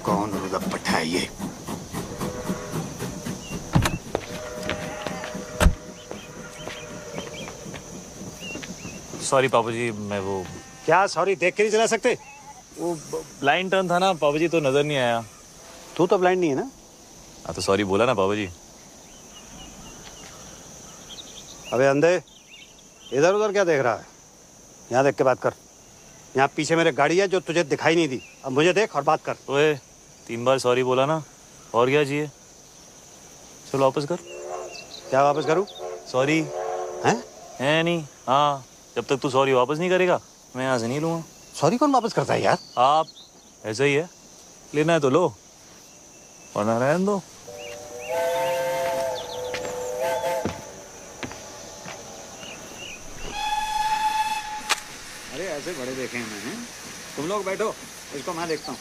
कौन रुदप्पट है ये? सॉरी पापा जी, मैं वो क्या सॉरी देख के नहीं चला सकते? वो ब्लाइंड टर्न था ना पापा जी, तो नजर नहीं आया। तू तो ब्लाइंड नहीं है ना? हाँ तो सॉरी बोला ना पापा जी। अबे अंधे, इधर उधर क्या देख रहा है? यहाँ देख के बात कर। यहाँ पीछे मेरे गाड़ी है जो तुझे दिखाई नहीं दी। अब मुझे देख और बात कर। ओए 3 बार सॉरी बोला ना, और क्या चाहिए? चलो वापस कर। क्या वापस करूँ? सॉरी है नहीं। हाँ, जब तक तू सॉरी वापस नहीं करेगा मैं यहाँ से नहीं लूँगा। सॉरी कौन वापस करता है यार? आप, ऐसा ही है, लेना है तो लो वरना रहने दो। अरे ऐसे बड़े देखे हैं मैंने। तुम लोग बैठो, इसको मैं देखता हूँ।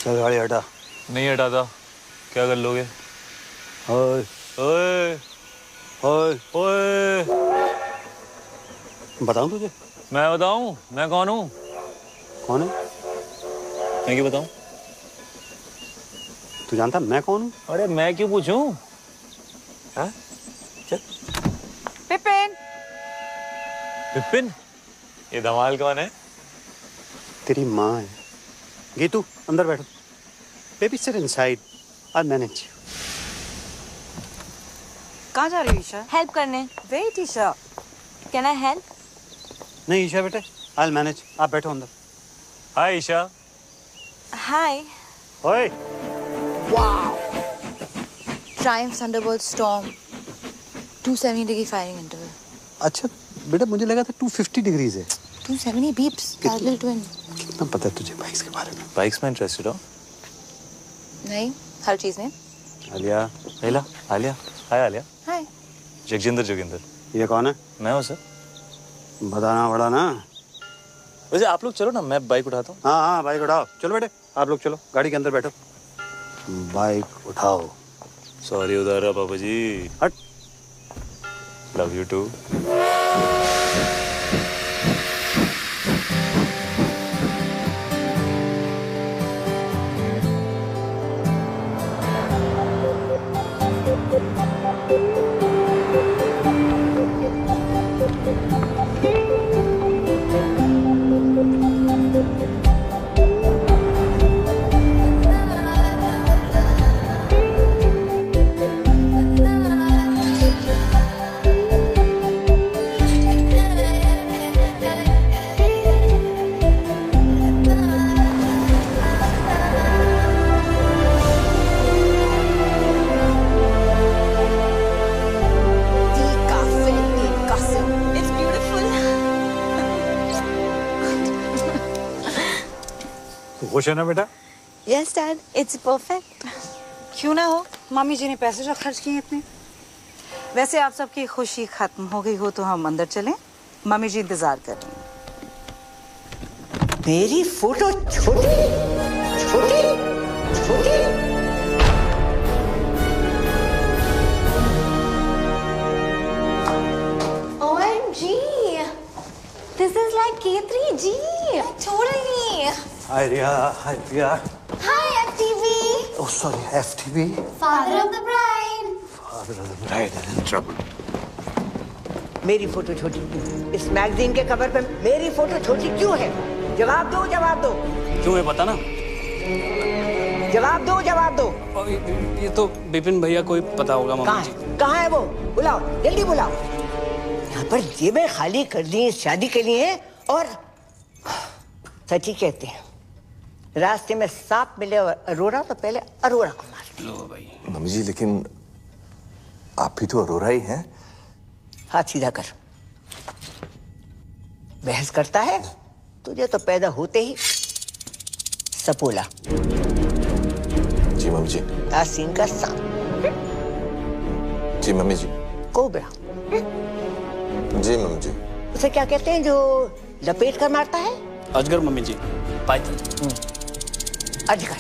चल गाड़ी हटा। नहीं हटाता। क्या कर लोगे? ओए ओए ओए, ओए, बताऊँ तुझे? मैं बताऊं मैं कौन हूँ? कौन है? मैं क्यों बताऊं? तू जानता मैं कौन हूँ? अरे मैं क्यों पूछूं? हाँ? चल। पिपिन। विपिन? ये धमाल कौन है? तेरी माँ है। गीतू अंदर बैठो। Baby sit inside, I manage. कहाँ जा रही हो ईशा? हेल्प करने। Wait Isha. Can I help? नहीं ईशा बेटे, आई मैनेज। आप बैठो अंदर। हाय ईशा। हाय। ओए Triumph Thunderbolt Storm 270 degree firing interval. अच्छा बेटा, मुझे लगा था 250 डिग्रीज है। 270 beeps. Parallel twin. कितना पता है तुझे बाइक्स के बारे में? बाइक्स में इंटरेस्टेड हो? नहीं, हर चीज में। आलिया। आलिया। आलिया। हाय आलिया। हाय। जगजिंदर जोगिंदर। ये कौन है? मैं हूँ सर। बताना पड़ा ना। वैसे आप लोग चलो ना, मैं बाइक उठाता हूँ। हाँ हाँ बाइक उठाओ। चलो बेटे आप लोग चलो, गाड़ी के अंदर बैठो। बाइक उठाओ। सॉरी उधर रहा पापा जी। हट। Love you too. It's beautiful. खुश है ना बेटा? Yes, Dad. It's perfect. क्यों ना हो, मम्मी जी ने पैसे जो खर्च किए इतने। वैसे आप सबकी खुशी खत्म हो गई हो तो हम अंदर चलें, मम्मी जी इंतजार कर रही हैं। मेरी फोटो छोटी छोटी छोटी। OMG. This is like K3G. Totally. Hi Riya, hi Priya. Hi, FTV. Oh sorry, FTV. Father of the bride. Father of the bride in trouble. मेरी फोटो छोटी, इस मैगजीन के कवर पे मेरी फोटो छोटी क्यों है? जवाब दो, जवाब दो। क्यों है पता ना? जवाब दो, जवाब दो। और ये तो विपिन भैया को ही पता होगा कहाँ मामा जी। है? कहाँ है वो? बुलाओ, जल्दी बुलाओ। यहाँ पर जेबें खाली कर दी शादी के लिए। और सच ही कहते हैं, रास्ते में सांप मिले और अरोरा तो पहले अरोरा को मार। लो भाई। मम्मी जी लेकिन आप भी तो अरोरा ही हैं। हाथ सीधा कर। बहस करता है? तुझे तो पैदा होते ही सपोला। जी मम्मी जी। आसीन का सांप। जी मम्मी जी। कोबरा। जी मम्मी जी। उसे क्या कहते हैं जो लपेट कर मारता है? अजगर मम्मी जी। पाइथन। अजगर।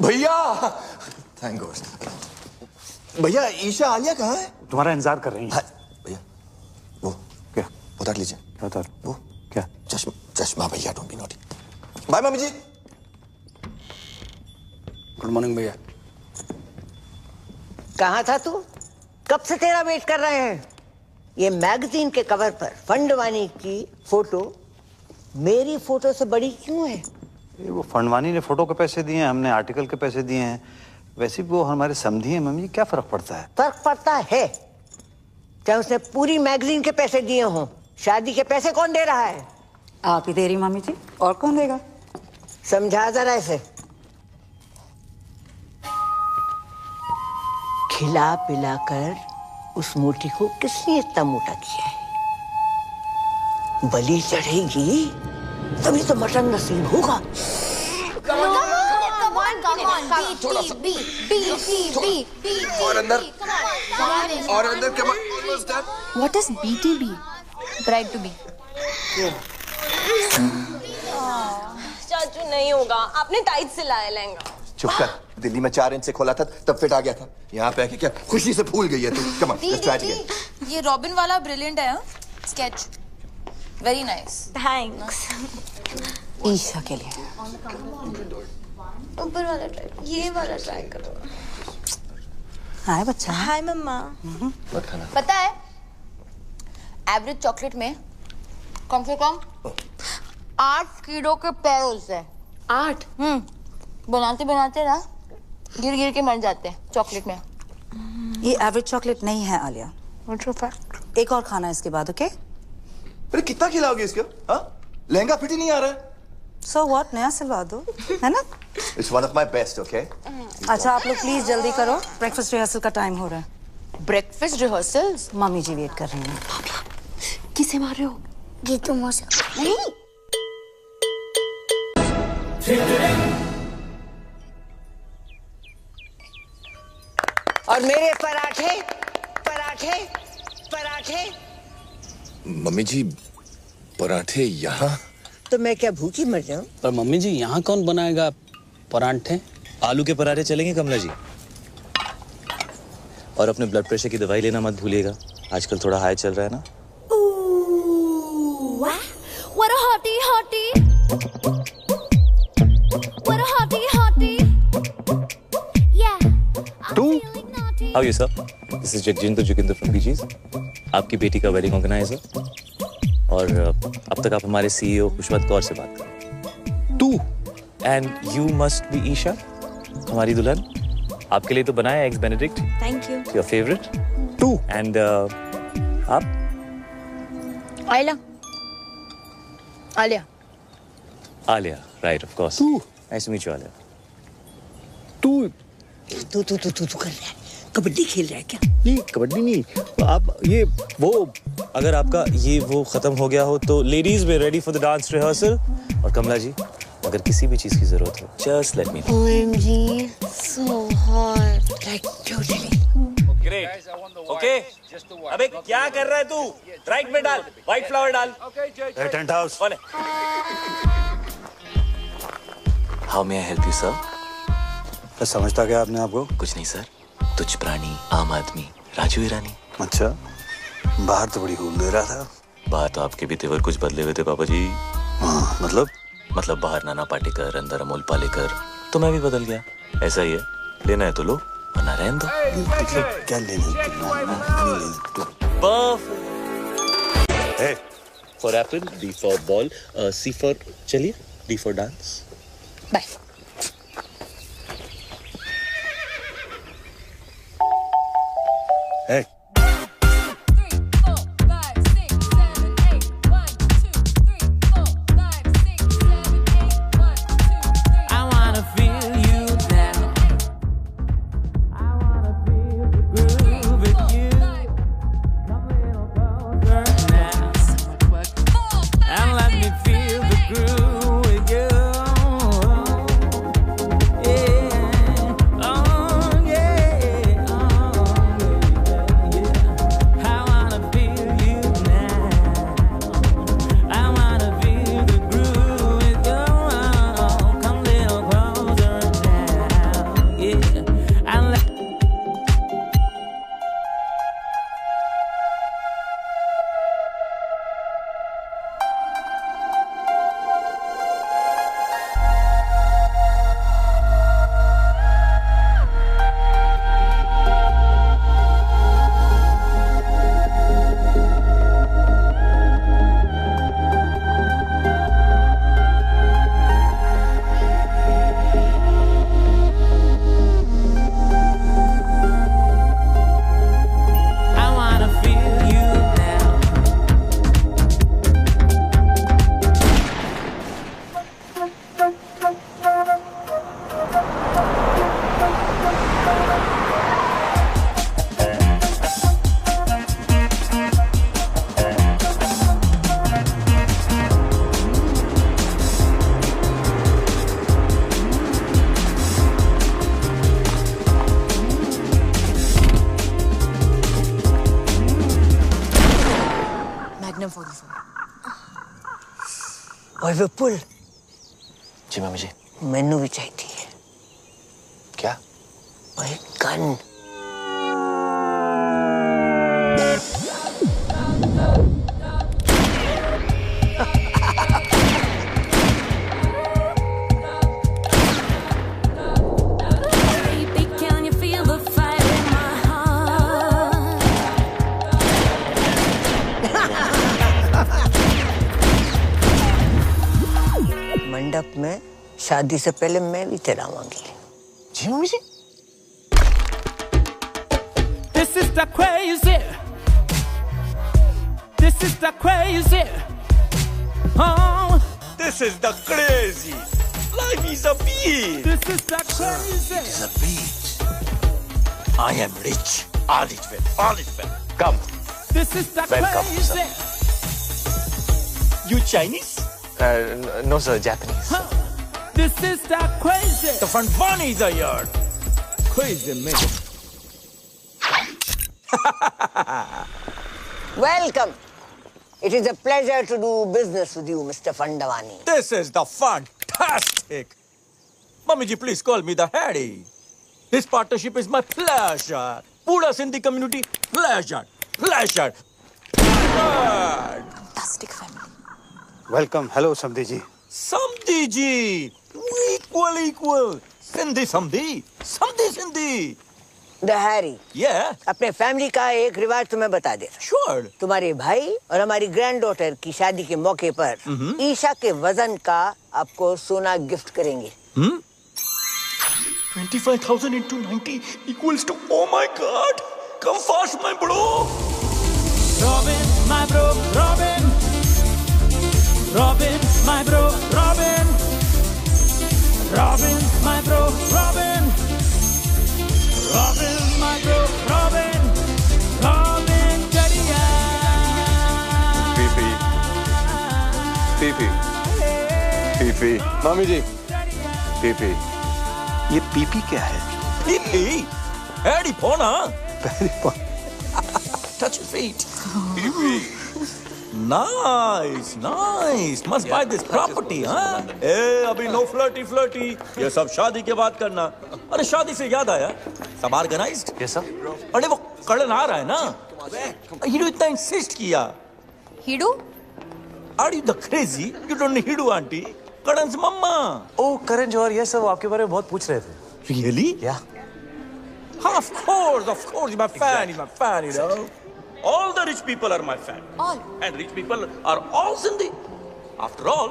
भैया थैंक गॉड। भैया ईशा आलिया कहाँ है? तुम्हारा इंतजार कर रही है। हाँ, भैया वो क्या उतार लीजिए। क्या उतार? वो क्या? चश्मा भैया, don't be naughty. Bye mummy ji. Good morning भैया। कहाँ था तू? कब से तेरा वेट कर रहे हैं। ये मैगजीन के कवर पर फंडवानी की फोटो मेरी फोटो से बड़ी क्यों है? ये वो फंडवानी ने फोटो के पैसे दिए हैं, हमने आर्टिकल के पैसे दिए हैं। वैसे भी वो हमारे समधी हैं मम्मी, क्या फर्क पड़ता है? फर्क पड़ता है। चाहे उसने पूरी मैगजीन के पैसे दिए हों, शादी के पैसे कौन दे रहा है? आप ही दे रही मामी जी, और कौन देगा? समझा जरा इसे। खिला पिलाकर उस मोटी को किसने इतना मोटा किया है? बलि चढ़ेगी तभी तो मटन नसीब होगा। और अंदर What is BTB? Bride to be. चाचू नहीं होगा, आपने टाइट सिलाया लहंगा। चुप कर। दिल्ली में 4 इंच से खोला था तब फिट आ गया था। यहाँ पे आके क्या खुशी से फूल गई है तू। Come on, let's try again. ये रॉबिन वाला ब्रिलियंट है। Sketch very nice. Thanks. Isha के लिए। ऊपर वाला ट्राई, ये वाला ट्राई करो। हाय बच्चा। हाय मम्मा। मत खाना। पता है एवरेज चॉकलेट में कम से कम 8 कीलो के पैर होते हैं। 8? बनाते बनाते ना गिर गिर के मर जाते हैं चॉकलेट में। ये एवरेज चॉकलेट नहीं है आलिया। What's your fact? एक और खाना इसके बाद, ओके? अरे कितना खिलाओगे इसको? हाँ? लहंगा फिट ही नहीं आ रहा है। So what, नया सिलवा दो, है ना? It's one of my best, okay? अच्छा आप लोग प्लीज जल्दी करो, ब्रेकफास्ट रिहर्सल का टाइम हो रहा है। Breakfast rehearsals? मम्मी जी वेट कर रही हैं। किसे मार रहे हो? गीतू मौसा। नहीं। और मेरे पराठे पराठे पराठे। मम्मी जी पराठे यहाँ? तो मैं क्या भूखी मर जाऊं? पर मम्मी जी यहाँ कौन बनाएगा पराठे? आलू के पराठे चलेंगे कमला जी। और अपने ब्लड प्रेशर की दवाई लेना मत भूलिएगा, आजकल थोड़ा हाई चल रहा है ना। What a hottie hottie. What a hottie hottie. Yeah. तू? How are you sir? This is Jagjinder Joginder from BG's. आपकी बेटी का वेडिंग ऑर्गेनाइजर। और अब तक आप हमारे CEO खुशवंत कौर से बात करें। तू? And you must be Isha, हमारी दुल्हन। आपके लिए तो बनाया eggs Benedict. Thank you. Your favorite? तू? And आप? Alia. Alia. Alia, right of course. तू? Nice to meet you, Alia. तू? तू कर रहा है? कबड्डी खेल रहा है क्या? नहीं, कबड्डी नहीं। आप ये वो अगर आपका ये वो खत्म हो गया हो तो ladies way ready for the dance rehearsal. और कमला जी अगर किसी भी चीज की जरूरत हो just let me know. OMG, so hot. Like totally. Great. Okay अबे क्या कर रहा है तू? राइट में डाल, व्हाइट फ्लावर डाल। Tent house. कौन है? How may I help you sir? समझता क्या आपने आपको? कुछ नहीं सर, तुच्छ प्राणी, आम आदमी, राजू ईरानी। अच्छा, बाहर तो बड़ी हूल दे रहा था। बाहर तो आपके भी तेवर कुछ बदले हुए थे पापा जी। हाँ, मतलब बाहर नाना पाटेकर, अंदर अमोल पालेकर, तो मैं भी बदल गया। ऐसा ही है, लेना है तो लो वरना रहने दो। मतलब क्या लेने for apple, D for ball, C for चलिए, D for dance. Bye. Hey. ओए विपुल, जी मम्मी जी। मैनू भी चाहिए। क्या? ओए गन। मंडप में शादी से पहले मैं भी तेरा मांगी। जी mummy ji. This is the crazy. This is the crazy. Oh, This is the crazy. Life is a beach. this is the crazy. It's a beach. I am rich. All is well. All is well. Come. This is the Welcome, crazy. You Chinese? No sir, Japanese. This is the crazy. The front one is a yard. Crazy man. Welcome. It is a pleasure to do business with you, Mr. Fandavani. This is the fantastic. Mummy ji, please call me the Harry. This partnership is my pleasure. Pura Sindhi community, pleasure. Pleasure. Fantastic family. Welcome. Hello समधी जी। Samdhi ji. Equal. Sindhi Samdhi. Samdhi Sindhi. The Harry. Yeah, अपने family का एक रिवाज तुम्हें बता दे। sure. तुम्हारे भाई और हमारी ग्रैंड डॉटर की शादी के मौके पर ईशा के वजन का आपको सोना गिफ्ट करेंगे। 25,000 into 90 equals to, oh my God. Come fast, my bro. Robin, my bro, Robin. Robin, my bro, Robin. Robin, my bro, Robin. Robin, my bro, Robin. Robin, Jadiya. PP. मामी जी, पीपी। ये PP क्या है? Pee. Harry Pona. Touch your feet. Nice. Must buy this property, huh? ए, अभी no flirty. ये सब शादी के बाद करना। अरे शादी से याद आया, सब organized? Yes sir. अरे वो कड़न आ रहा है ना? हीडू इतना insist किया। Hidu? Are you the crazy? You don't need हीडू आंटी। कड़न से mama. Oh Karan Johar, yes sir, वो आपके बारे में बहुत पूछ रहे थे। Really? Yeah. Of course, you're my fan, you know. All the rich people are my fan. All. And rich people are all Sindhi. After all,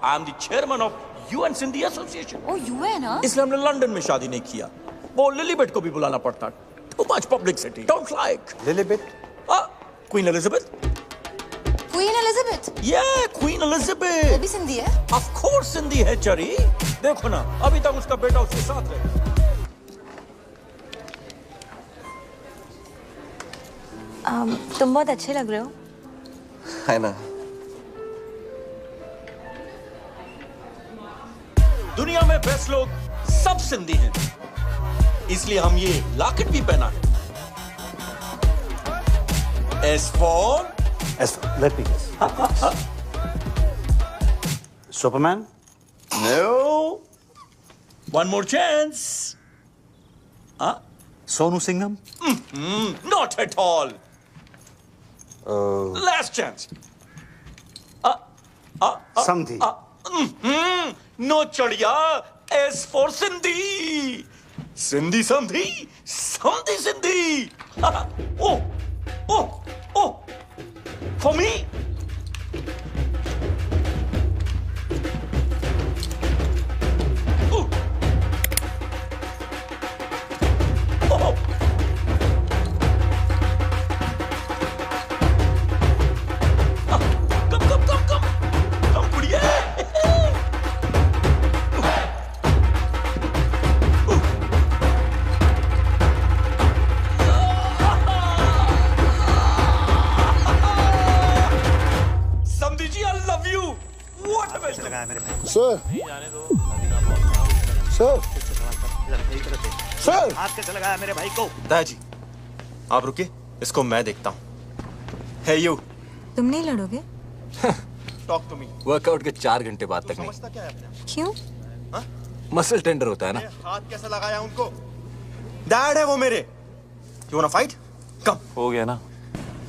I am the chairman of UN Sindhi Association. Oh, UN, huh? इसलिए हमने London में शादी नहीं किया। वो लिलीबेट को भी बुलाना पड़ता। Too much publicity. Don't like. लिलीबेट? Queen Elizabeth. Queen Elizabeth. Yeah, Queen Elizabeth. वो भी सिंधी है? Of course Sindhi है चरी। देखो ना, अभी तक उसका बेटा उसके साथ रहे। तुम बहुत अच्छे लग रहे हो। है ना? दुनिया में बेस्ट लोग सब सिंधी हैं, इसलिए हम ये लॉकेट भी पहना है। S for let me guess. Superman? no. One more chance. Sonu Singham? Not at all. Last chance. समधी? No चढ़िया. S for Sindhi. Sindhi Samdhi. Samdhi Sindhi. Oh. For me. Come, बढ़िया। समधी जी, I love you. What a message. Sir, sir, हाथ कैसे लगाया मेरे भाई को? दादाजी, आप रुकिए, इसको मैं देखता हूँ। है यू? तुम नहीं लड़ोगे? Talk to me. वर्कआउट के 4 घंटे बाद तक नहीं। समझता क्या है अपने? क्यों? मसल टेंडर होता है ना। हाथ कैसे लगाया उनको? डैड है वो मेरे। You wanna fight? कम। हो गया ना,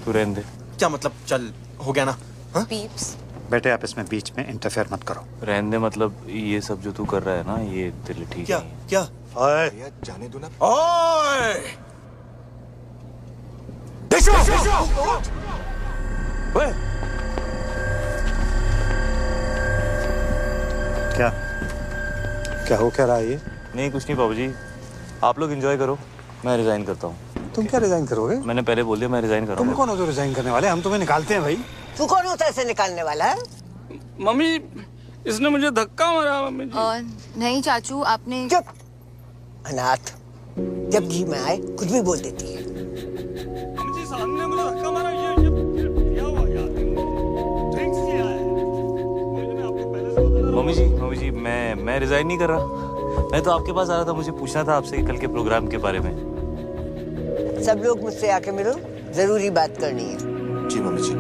तू रहने दे। क्या मतलब चल हो गया ना? पीप्स बेटे आप इसमें बीच में इंटरफेयर मत करो। रहने दे मतलब ये सब जो तू कर रहा है ना, ये तेरे लिए ठीक क्या नहीं है। क्या? ओए जाने दो ना। ओए! ओए! क्या क्या हो क्या रहा है ये? नहीं कुछ नहीं बाबूजी, आप लोग एंजॉय करो, मैं रिजाइन करता हूँ। तुम क्या रिजाइन करोगे? मैंने पहले बोल दिया मैं रिजाइन कर रहा तुम हूँ। कौन हो जो रिजाइन करने वाले? हम तुम्हें निकालते हैं भाई। तू कौन होता है इसे निकालने वाला है? मम्मी इसने मुझे धक्का मारा मम्मी जी। नहीं चाचू, आपने चुप अनाथ, जब जी में आए कुछ भी बोल देती है। मम्मी जी सामने मुझे धक्का मारा, ये क्या हुआ यार? ड्रिंक्स किया है। मैंने आपको पहले से बता मम्मी जी मैं रिजाइन नहीं कर रहा। मैं तो आपके पास आ रहा था, मुझे पूछना था आपसे कल के प्रोग्राम के बारे में। सब लोग मुझसे आके मिलो, जरूरी बात करनी है। जी मम्मी जी।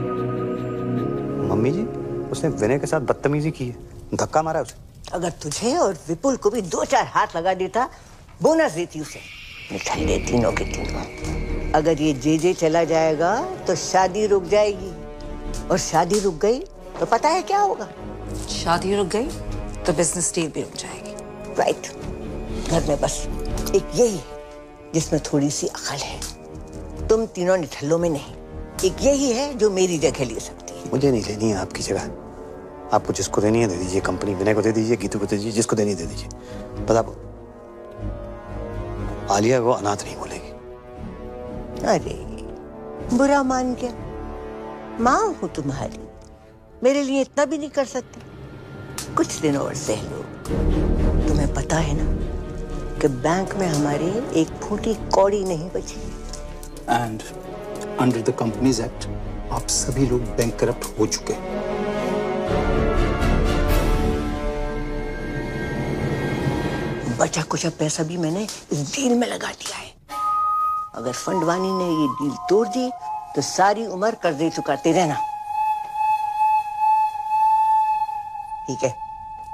मम्मी जी उसने विनय के साथ बदतमीजी की है, धक्का मारा उसे। अगर तुझे और विपुल को भी 2-4 हाथ लगा देता, बोनस देती उसे। निठल्ले तीनों के तीनों। अगर ये जे चला जाएगा तो शादी रुक जाएगी, और शादी रुक गई तो पता है क्या होगा? शादी रुक गई तो बिजनेस डील भी रुक जाएगी। राइट। घर में बस एक यही है जिसमें थोड़ी सी अकल है। तुम तीनों निठल्लों में नहीं। एक यही है जो मेरी जगह ले सकती है। मुझे नहीं लेनी है आपकी जगह। आपको जिसको देनी है दे दीजिए, कंपनी विनय को दे दीजिए, गीतू को दे दीजिए, जिसको देनी है दे दीजिए। पता आलिया को अनाथ नहीं बोलेगी। अरे बुरा मान गया। माँ हूँ तुम्हारी, मेरे लिए इतना भी नहीं कर सकती? कुछ दिन और सह लो। तुम्हें पता है ना कि बैंक में हमारी एक फूटी कौड़ी नहीं बची। And under the companies act आप सभी लोग बैंक करप्ट हो चुके हैं। बचा कुछ पैसा भी मैंने इस डील में लगा दिया है। अगर फंडवानी ने ये डील तोड़ दी तो सारी उम्र कर्जे चुकाते रहना। ठीक है,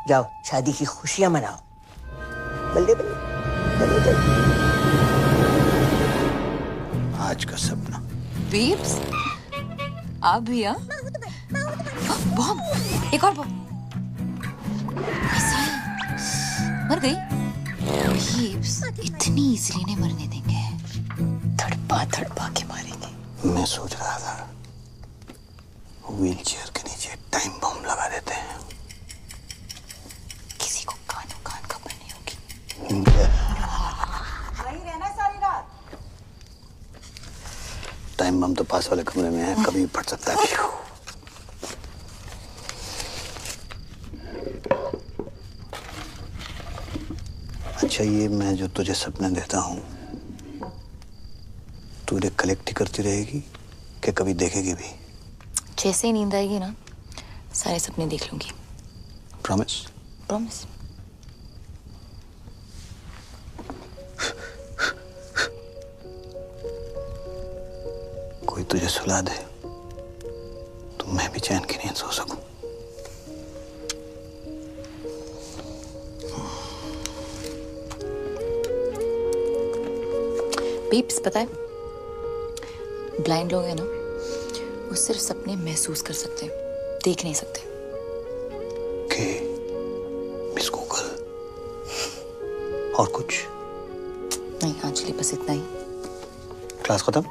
जाओ शादी की खुशियां मनाओ। बल्ले बल्ले बल्ले बल्ले। आज का सपना। पीप्स आप भी? बॉम्ब, एक और बॉम्ब। मर गई? पीप्स इतनी इजीली नहीं मरने देंगे, धड़पा धड़पा के मारेंगे। मैं सोच रहा था व्हील चेयर के नीचे टाइम बम लगा देते हैं। किसी को कानों कान खबर नहीं होगी। वहीं रहना सारी रात। टाइम बम तो पास वाले कमरे में है, कभी भी फट सकता है। अच्छा ये मैं जो तुझे सपने देता हूँ तू इन्हें कलेक्ट ही करती रहेगी कि कभी देखेगी भी? जैसे ही नींद आएगी ना, सारे सपने देख लूंगी। प्रॉमिस? प्रॉमिस। कोई तुझे सुला दे तो मैं भी चैन की नींद सो सकूं। पीप्स पता है, ब्लाइंड लोग हैं ना, वो सिर्फ सपने महसूस कर सकते हैं, देख नहीं सकते। के मिस गूगल और कुछ नहीं अंजलि, बस इतना ही। क्लास खत्म?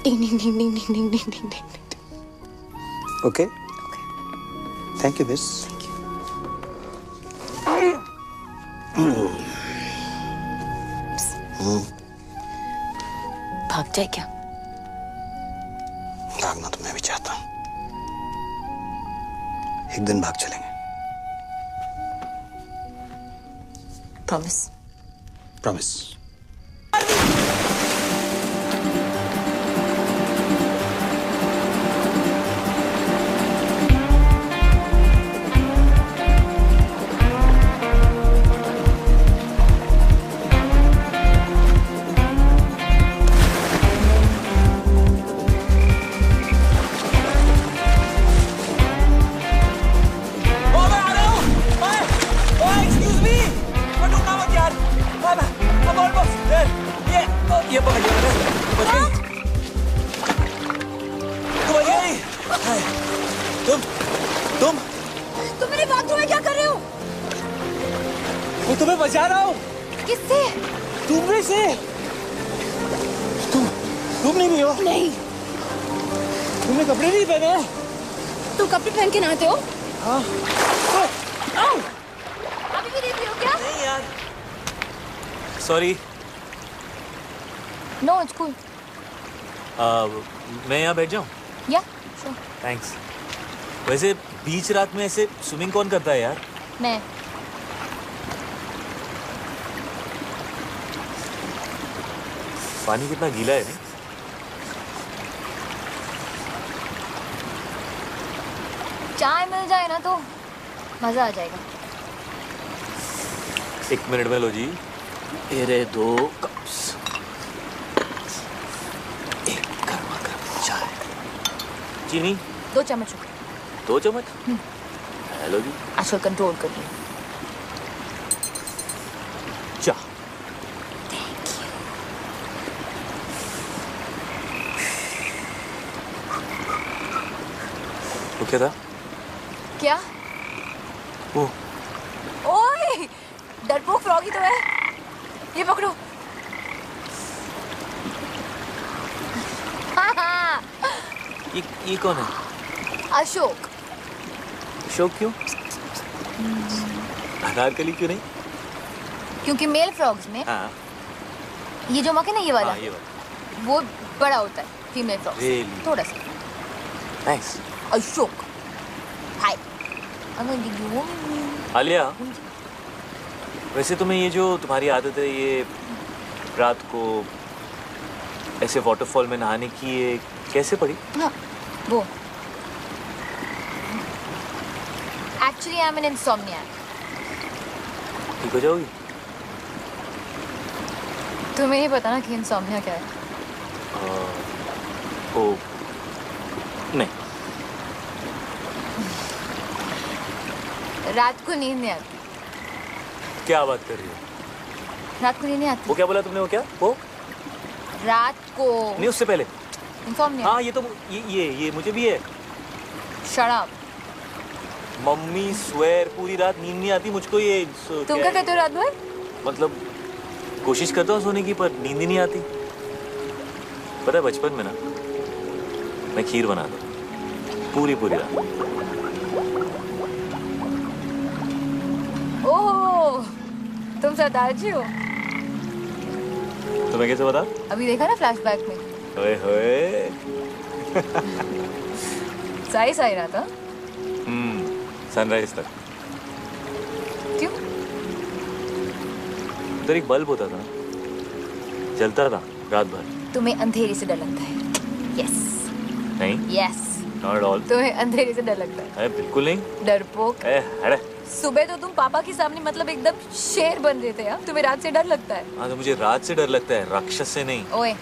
Ding ding ding ding ding ding ding ding. Okay thank you miss. भाग जाए क्या? भागना तो मैं भी चाहता हूँ, एक दिन भाग चलेंगे। प्रॉमिस? प्रॉमिस। ये पकड़ लिया मैंने, बच गई। तू बच गई। तुम मेरे बाथरूम में क्या कर रहे हो? मैं तुम्हें बचा रहा हूँ। किससे? तुमने से। तुम नहीं हो? नहीं। तुमने कपड़े नहीं पहने? तुम कपड़े पहन के नहाते हो? हाँ। अभी भी देख रही हो क्या? नहीं यार। सॉरी। No, it's cool. मैं यहाँ बैठ जाऊँ? या, श्योर। थैंक्स। वैसे बीच रात में ऐसे स्विमिंग कौन करता है यार? मैं। पानी कितना गीला है नहीं? चाय मिल जाए ना तो मजा आ जाएगा। 1 मिनट में लो जी। ये रहे 2 कप्स। एक गर्मा गर्म चाय। चीनी? 2 चम्मच। 2 चम्मच? हेलो जी। आजकल कंट्रोल कर रही हूँ। चाह। तो क्या था? क्या? वो ओए, डरपोक फ्रॉगी तो है। ये पकड़ो। ये कौन है? अशोक। अशोक क्यों? अनारकली क्यों नहीं? क्योंकि मेल फ्रॉग्स में हाँ। ये जो मक है ना, ये वाला, हाँ, ये वाला वो बड़ा होता है फीमेल फ्रॉग से। Really? थोड़ा सा। नाइस। अशोक। हाय। आलिया, वैसे तुम्हें ये जो तुम्हारी आदत है, ये रात को ऐसे वाटरफॉल में नहाने की, ये कैसे पड़ी? हाँ, वो एक्चुअली आई एम एन इंसोम्नियाक। ठीक हो जाओगी? तुम्हें नहीं पता ना कि इंसोम्निया क्या है? ओ नहीं। रात को नींद नहीं आती। क्या बात कर रही हो? रात को नींद नहीं आती। वो क्या बोला तुमने? वो क्या? वो रात को नहीं, उससे पहले। इंसोम्निया। हाँ, ये तो ये मुझे भी है। Shut up. मम्मी स्वेर पूरी रात नींद नहीं आती मुझको। ये तुम क्या कहते हो रात भर? मतलब कोशिश करता हूँ सोने की, पर नींद ही नहीं आती। पता है बचपन में ना मैं खीर बनाता पूरी रात। ओह, तुम सरदारजी हो। तुम्हें कैसे पता? अभी देखा ना फ्लैशबैक में। ओए होए। सही रहा था। सनराइज तक। क्यों? उधर एक बल्ब होता था, जलता था रात भर। तुम्हें अंधेरे से डर लगता है? यस। नहीं। यस। Not at all. तुम्हें अंधेरे से डर लगता है? बिल्कुल नहीं। डरपोक। अरे सुबह तो तुम पापा के सामने मतलब एकदम शेर बन रहे थे यार। तुम्हें रात से डर लगता है? हाँ, तो मुझे रात से डर लगता है, राक्षस से नहीं। ओए,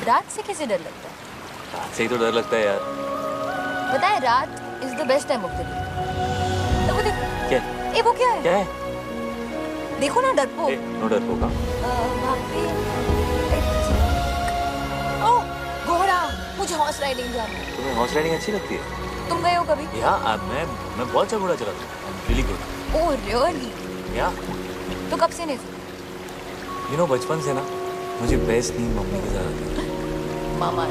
रात से कैसे डर लगता है? रात से ही तो डर लगता है यार। पता है, रात is the best time of the day. वो देखो। क्या? ए, वो क्या है? क्या है? देखो ना, डरपोक। नो डरपोक। वहाँ पे ओह, घोड़ा। मुझे हॉर्स राइडिंग जाना है। तुम्हें हॉर्स राइडिंग अच्छी लगती है? तुम गए हो कभी? या मैं बहुत अच्छा घोड़ा चलाता हूँ। Really good. Oh really? या तो कब से नहीं? यू नो, बचपन से ना मुझे बेस्ट नींद मम्मी के साथ आती है। मामा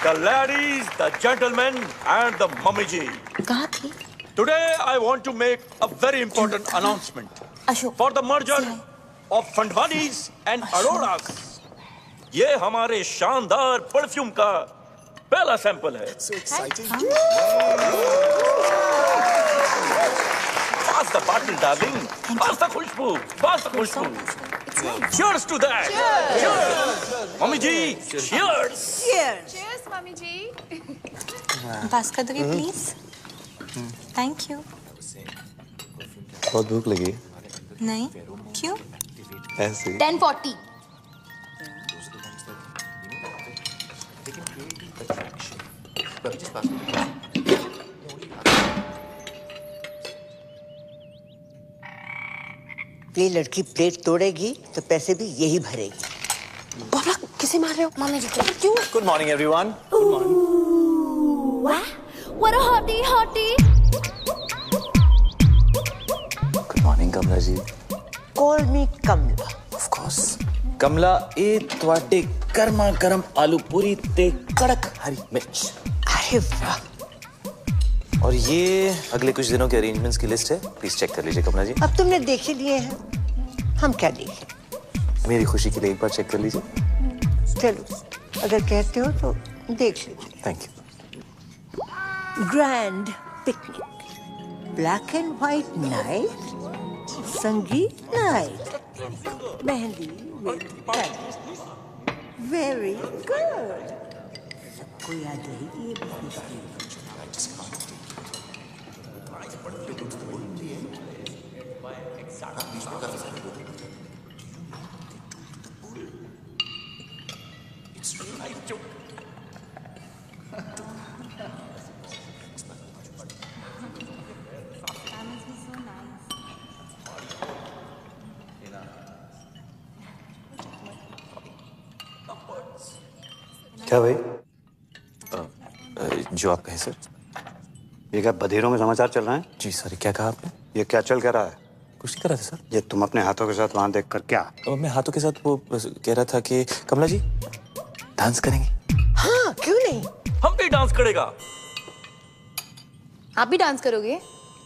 The ladies, the gentlemen, and the mummy ji. कहाँ थी? Today I want to make a very important announcement Ashok. for the merger of Fandwanis and Aroras. ये हमारे शानदार परफ्यूम का पहला सैंपल है। So exciting. Pass the bottle, darling. Pass the Khushboo. Pass the Khushboo. It's Cheers to that. Cheers. Mummy ji, cheers. Cheers, Mummy ji. पास कर दोगे please? Thank you. बहुत भूख लगी। नहीं, क्यों? ऐसे। 10:40. ये लड़की प्लेट तोड़ेगी तो पैसे भी यही भरेगी। बाबा किसे मार रहे हो? मम्मी जी क्यों? Good morning, everyone. What a hottie. Good morning, Kamla ji. Call me Kamla. Of course. Kamla, ये ਤੁਹਾਡੇ गर्मा गर्म आलू पूरी ते कड़क हरी मिर्च। अरे वाह। और ये अगले कुछ दिनों के अरेंजमेंट्स की लिस्ट है, प्लीज चेक कर लीजिए कमला जी। अब तुमने देख ही लिए हैं, हम क्या देखें? मेरी खुशी के लिए एक बार चेक कर लीजिए। चलो, अगर कहते हो तो देख लीजिए। Thank you. Grand picnic, black and white night, संगीत नाइट, मेहंदी वेरी गुड। सबको याद रहेगी ये बात। क्या भाई? जो आप कहें सर। ये क्या बधेरों में समाचार चल रहे हैं? जी सर, क्या कहा आपने? ये क्या चल क्या रहा है? कुछ नहीं कर रहा था सर। ये तुम अपने हाथों के साथ वहां देखकर क्या? मैं हाथों के साथ वो कह रहा था कि कमला जी डांस करेंगे। हाँ, क्यों नहीं? हम भी डांस करेगा। आप भी डांस करोगे?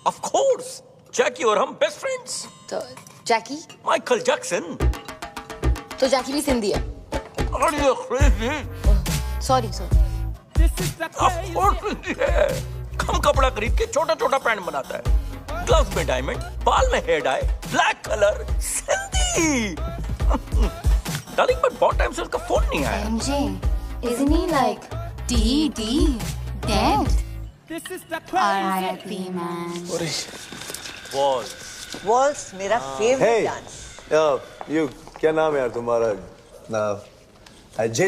Of course. जैकी और हम बेस्ट फ्रेंड्स। तो जैकी? Michael Jackson. तो जैकी भी सिंधी है। Are you crazy? Sorry. Of course Sindhi है। कम कपड़ा खरीद के छोटा छोटा पैंट बनाता है, ग्लव्स में डायमंड, बाल में hair dye, black colour, Sindhi. Darling but बहुत टाइम से उसका फोन नहीं आया। MJ, isn't he like dead? R.I.P. man. Waltz मेरा फेवरेट डांस। यू क्या नाम है यार तुम्हारा? J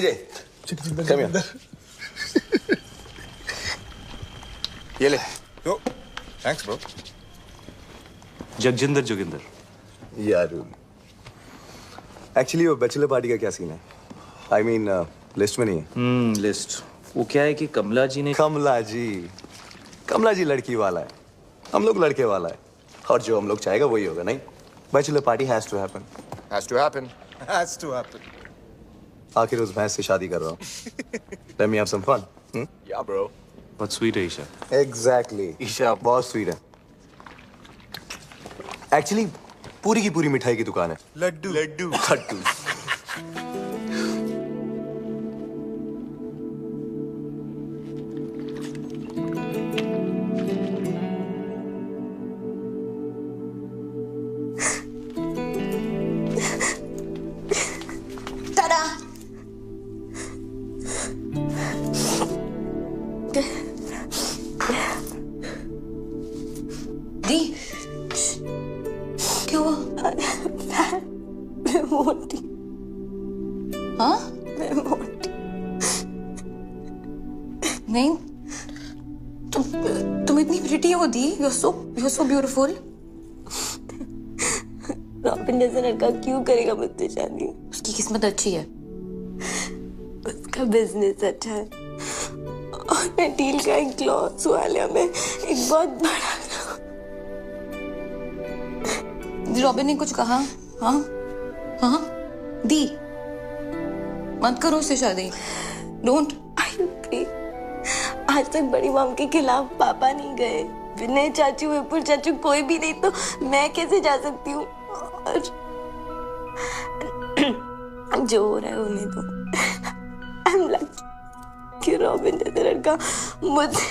come here. ये ले। Thanks bro. जगजिंदर जोगिंदर। यार एक्चुअली वो बैचलर पार्टी का क्या सीन है? आई मीन लिस्ट में नहीं है। लिस्ट वो क्या है कि कमला जी ने कमला जी लड़की वाला है, हम लोग लड़के वाला है, और जो हम लोग चाहेगा वही होगा। नहीं, bachelor party has to happen. आखिर उस भैंस से शादी कर रहा हूँ। Let me have some fun. Yeah, bro. But sweet है ईशा। Exactly. ईशा बहुत स्वीट है। एक्चुअली पूरी की पूरी मिठाई की दुकान है। लड्डू। दी क्या हुआ? मैं मोटी। हाँ? मैं मोटी। नहीं, तुम इतनी प्रिटी हो दी। You're so beautiful. रॉबिन जैसा लड़का क्यों करेगा मुझसे शादी? उसकी किस्मत अच्छी है। उसका बिजनेस अच्छा है और मैं डील का एक क्लॉथ वाले में एक बहुत बड़ा। रॉबिन ने कुछ कहा? हाँ दी मत करो उससे शादी। डोंट। आज तक बड़ी मॉम के खिलाफ पापा नहीं गए, विनय चाचू, विपुल चाचू, कोई भी नहीं, तो मैं कैसे जा सकती हूँ? और जो हो रहा है होने दो। आई एम लकी कि रॉबिन जैसा लड़का मुझे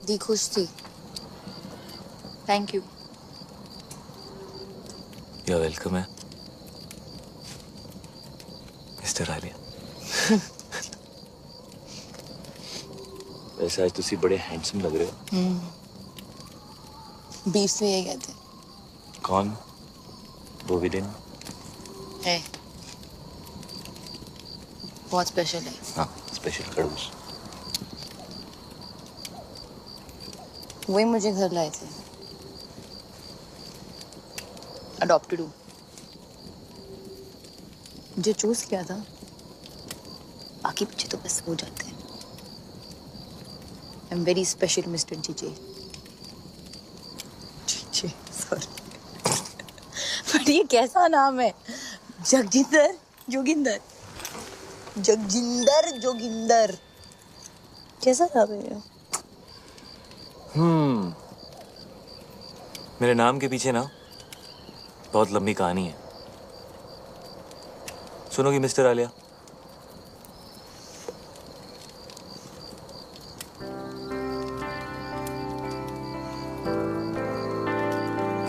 दी खुश थी। Thank you. You're welcome है मिस्टर आलिया। वैसे आज तुसी बड़े हैंडसम लग रहे हो। बीफ से यही कहते हैं। कौन? वो विलेन है, बहुत स्पेशल है। हाँ, स्पेशल खड़ूस। वही मुझे घर लाए थे। अडॉप्टेड हूँ। मुझे चूज किया था, बाकी बच्चे तो बस हो जाते हैं। I am very special mister GJ. GJ, sorry. But ये कैसा नाम है? जगजिंदर जोगिंदर। जगजिंदर जोगिंदर, कैसा नाम है ये? मेरे नाम के पीछे ना बहुत लंबी कहानी है। सुनोगी मिस्टर आलिया?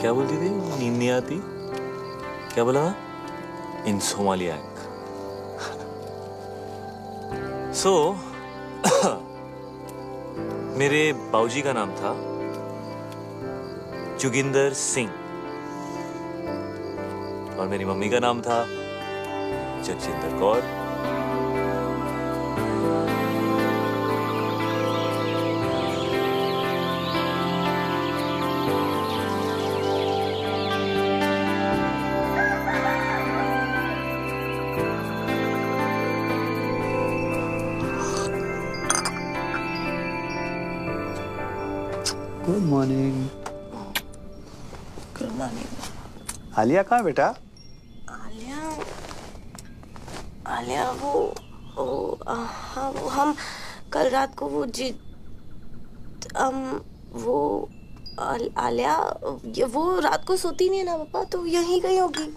क्या बोलती थी? नींद नहीं आती? क्या बोला? इंसोमालियाक। सो मेरे बाऊजी का नाम था जोगिंदर सिंह और मेरी मम्मी का नाम था Jagjinder Kaur. Good morning. Good morning. Alia कहाँ बेटा? आलिया हाँ वो हम कल रात को आलिया वो रात को सोती नहीं है ना पापा, तो यहीं गई होगी।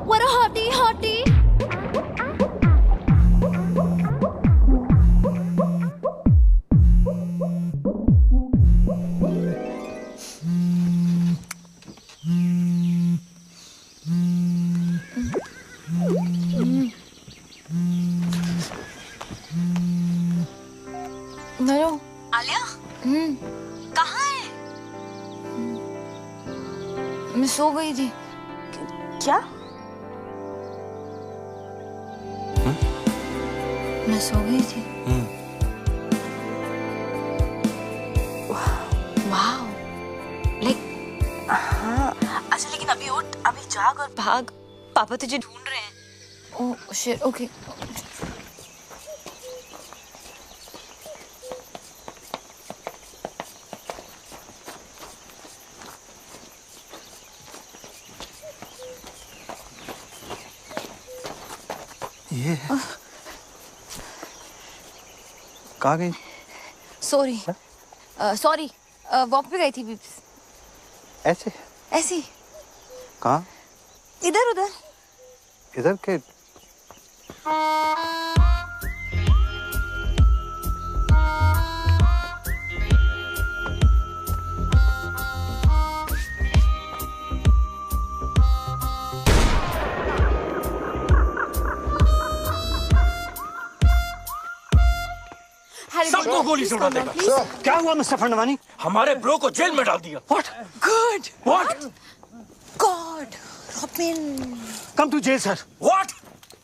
What a hottie, hottie. Hello Alia, कहाँ है? मैं सो गई थी। क्या? मैं सो गई थी। वाओ, लाइक हाँ अच्छा, लेकिन अभी उठ, अभी जाग और भाग, पापा तुझे ढूंढ रहे हैं। Oh shit, okay. ये कहाँ गई? सॉरी सॉरी, वॉक पे गई थी बीप्स। ऐसे? ऐसी? कहाँ? इधर उधर। इधर के? सबको गोली से उड़ा देगा। क्या हुआ मिस्टर फंडवानी? हमारे ब्रो को जेल में डाल दिया। What? Good. What? God. Robin. Come to jail, sir. What?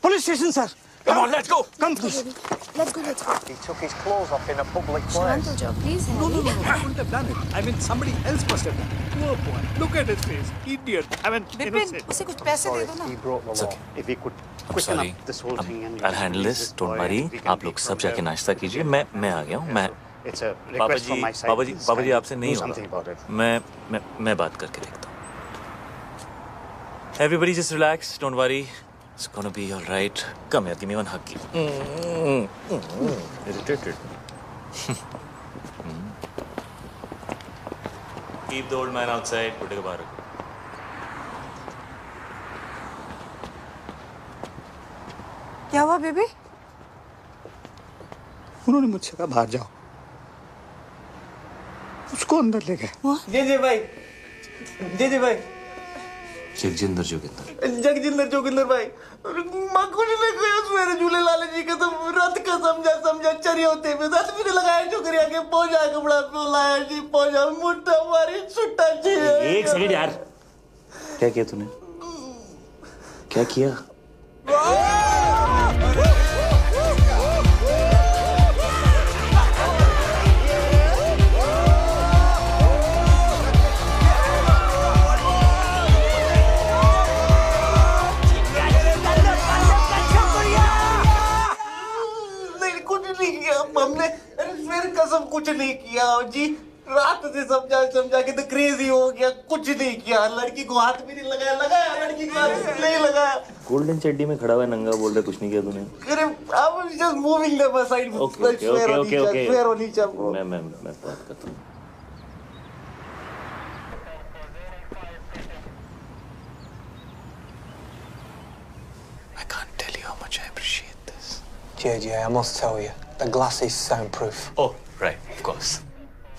Police station, sir. Come on, let's go. Come, please. Let's go. He took his clothes off in a public Shant place. हो जाओ please. No, I wouldn't have done it. I mean, somebody else must have done it. Poor boy. Look at his face. Idiot. I mean, Vipin innocent. उसे कुछ पैसे दे दो ना. He broke the law. If we could I'm quicken sorry. up this whole thing and I'll handle this. Don't worry. आप लोग सब जाके नाश्ता कीजिए. मैं आ गया हूँ. It's a पापा request ji from my side. पापा जी आपसे नहीं Do something about होगा. मैं बात करके देखता हूँ. Everybody just relax. Don't worry. It's gonna be all right. Come here. Give me one hug. Irritated. Keep the old man outside. Put it back. क्या हुआ बेबी? उन्होंने मुझसे कहा बाहर जाओ, उसको अंदर ले गए। जी भाई, जी भाई, जगजिंदर जोगिंदर जगजिंदर जोगिंदर भाई, माँ कुछ नहीं कहा सवेरे झूले लाले जी का तो रात का समझा चरी होते पे दांत भी लगाया छोकरिया के पहुंचा कपड़ा लाया जी पहुंचा मुट्ठा मारी छुट्टा जी। एक सेकंड यार, क्या किया तूने? क्या किया? हमने फिर कसम कुछ नहीं किया जी, रात से समझा के तो क्रेजी हो गया, कुछ नहीं किया, लड़की को हाथ भी नहीं लगाया लड़की को हाथ नहीं लगाया। गोल्डन चड्डी में खड़ा हुआ नंगा बोल रहे कुछ नहीं किया तूने? अरे I was just moving them aside. Okay. Fair होनी चाहिए। मैं बात करता हूँ। I can't tell you how much I appreciate this. JJ, I must tell you, the glass is soundproof. Oh, right, of course.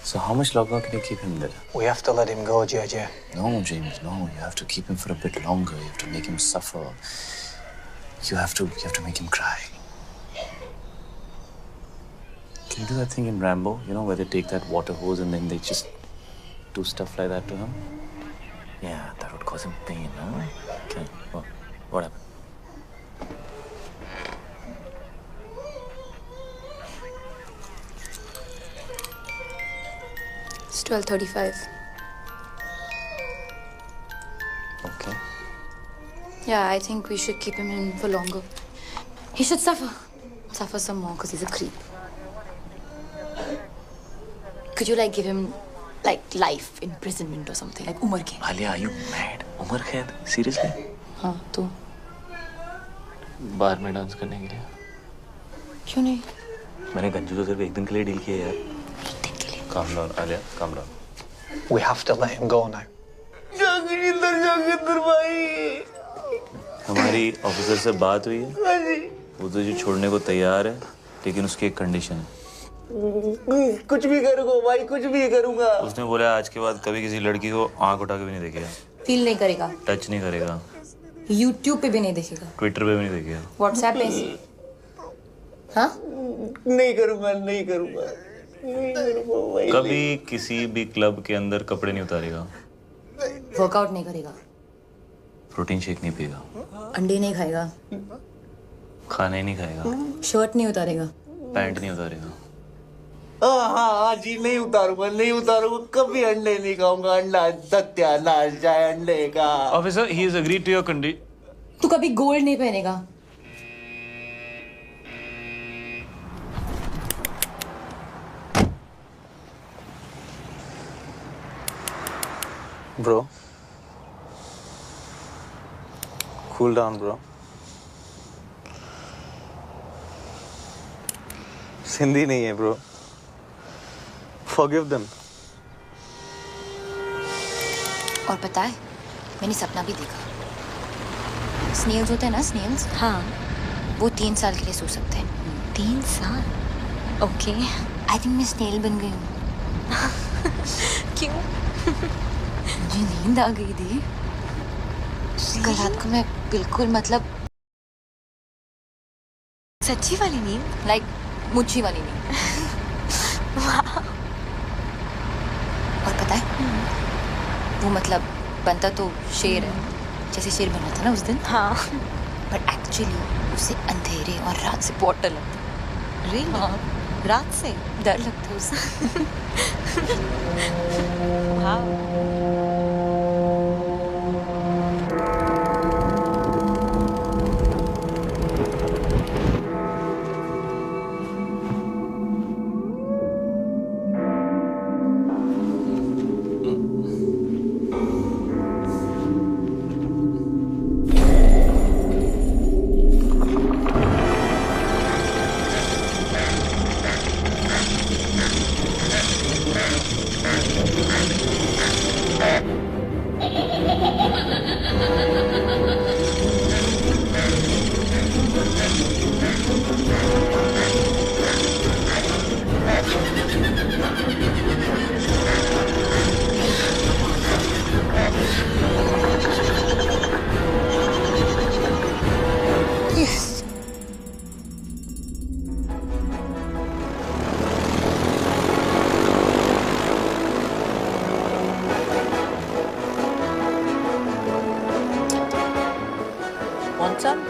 So how much longer can you keep him there? We have to let him go, JJ. No, James, no. You have to keep him for a bit longer. You have to make him suffer. You have to make him cry. Can you do that thing in Rambo? You know, where they take that water hose and then they just do stuff like that to him? Yeah, that would cause him pain, huh? Okay, what happened? It's 12:35. Okay. Yeah, I think we should keep him in for longer. He should suffer some more because he's a creep. Could you give him life imprisonment or something, like Umar Khaid? Alia, are you mad? Umar Khaid? Seriously? हाँ तो बार में dance करने के लिए? क्यों नहीं? मैंने गंजू को सिर्फ एक दिन के लिए डील किया यार। Calm down, Alia. Calm down. We have to let him go now. जगजिंदर भाई, हमारी ऑफिसर से बात हुई है। वो तुझे छोड़ने को तैयार है, लेकिन उसकी एक कंडीशन है। कुछ भी करूँगा भाई, कुछ भी करूँगा। उसने बोला आज के बाद कभी किसी लड़की को आंख उठा के भी नहीं देखेगा। फील नहीं करेगा। टच नहीं करेगा। YouTube पे भी नहीं देखेगा। ट्विटर पे भी नहीं देखेगा। WhatsApp पे? हाँ? नहीं करूँगा भाई। कभी किसी भी क्लब के अंदर कपड़े नहीं उतारेगा। वर्कआउट नहीं करेगा। प्रोटीन शेक नहीं पिएगा। अंडे नहीं खाएगा। खाना ही नहीं खाएगा। शर्ट नहीं उतारेगा। पैंट नहीं उतारेगा। हाँ जी, नहीं उतारूंगा, कभी अंडे नहीं खाऊंगा। अंडा सत्यानाश जाए अंडे का। Officer, he has agreed to your condition. तू कभी गोल्ड नहीं पहनेगा। Bro. Cool down, bro. Sindhi नहीं है, bro. Forgive them. और पता है, मैंने सपना भी देखा। स्नेल्स होते हैं ना, स्नेल्स? हाँ। वो 3 साल के लिए सो सकते हैं। 3 साल? ओके। आई थिंक मैं स्नेल बन गई हूँ। क्यों? मुझे नींद आ गई थी। कल रात को मैं बिल्कुल सच्ची वाली नींद? मुच्छी वाली नींद। और पता है वो मतलब बनता तो शेर है, जैसे शेर बना था ना उस दिन। हाँ। पर एक्चुअली उसे अंधेरे और रात से बहुत डर लगता। Really? रात से डर लगता है उसे। वाह। Want some?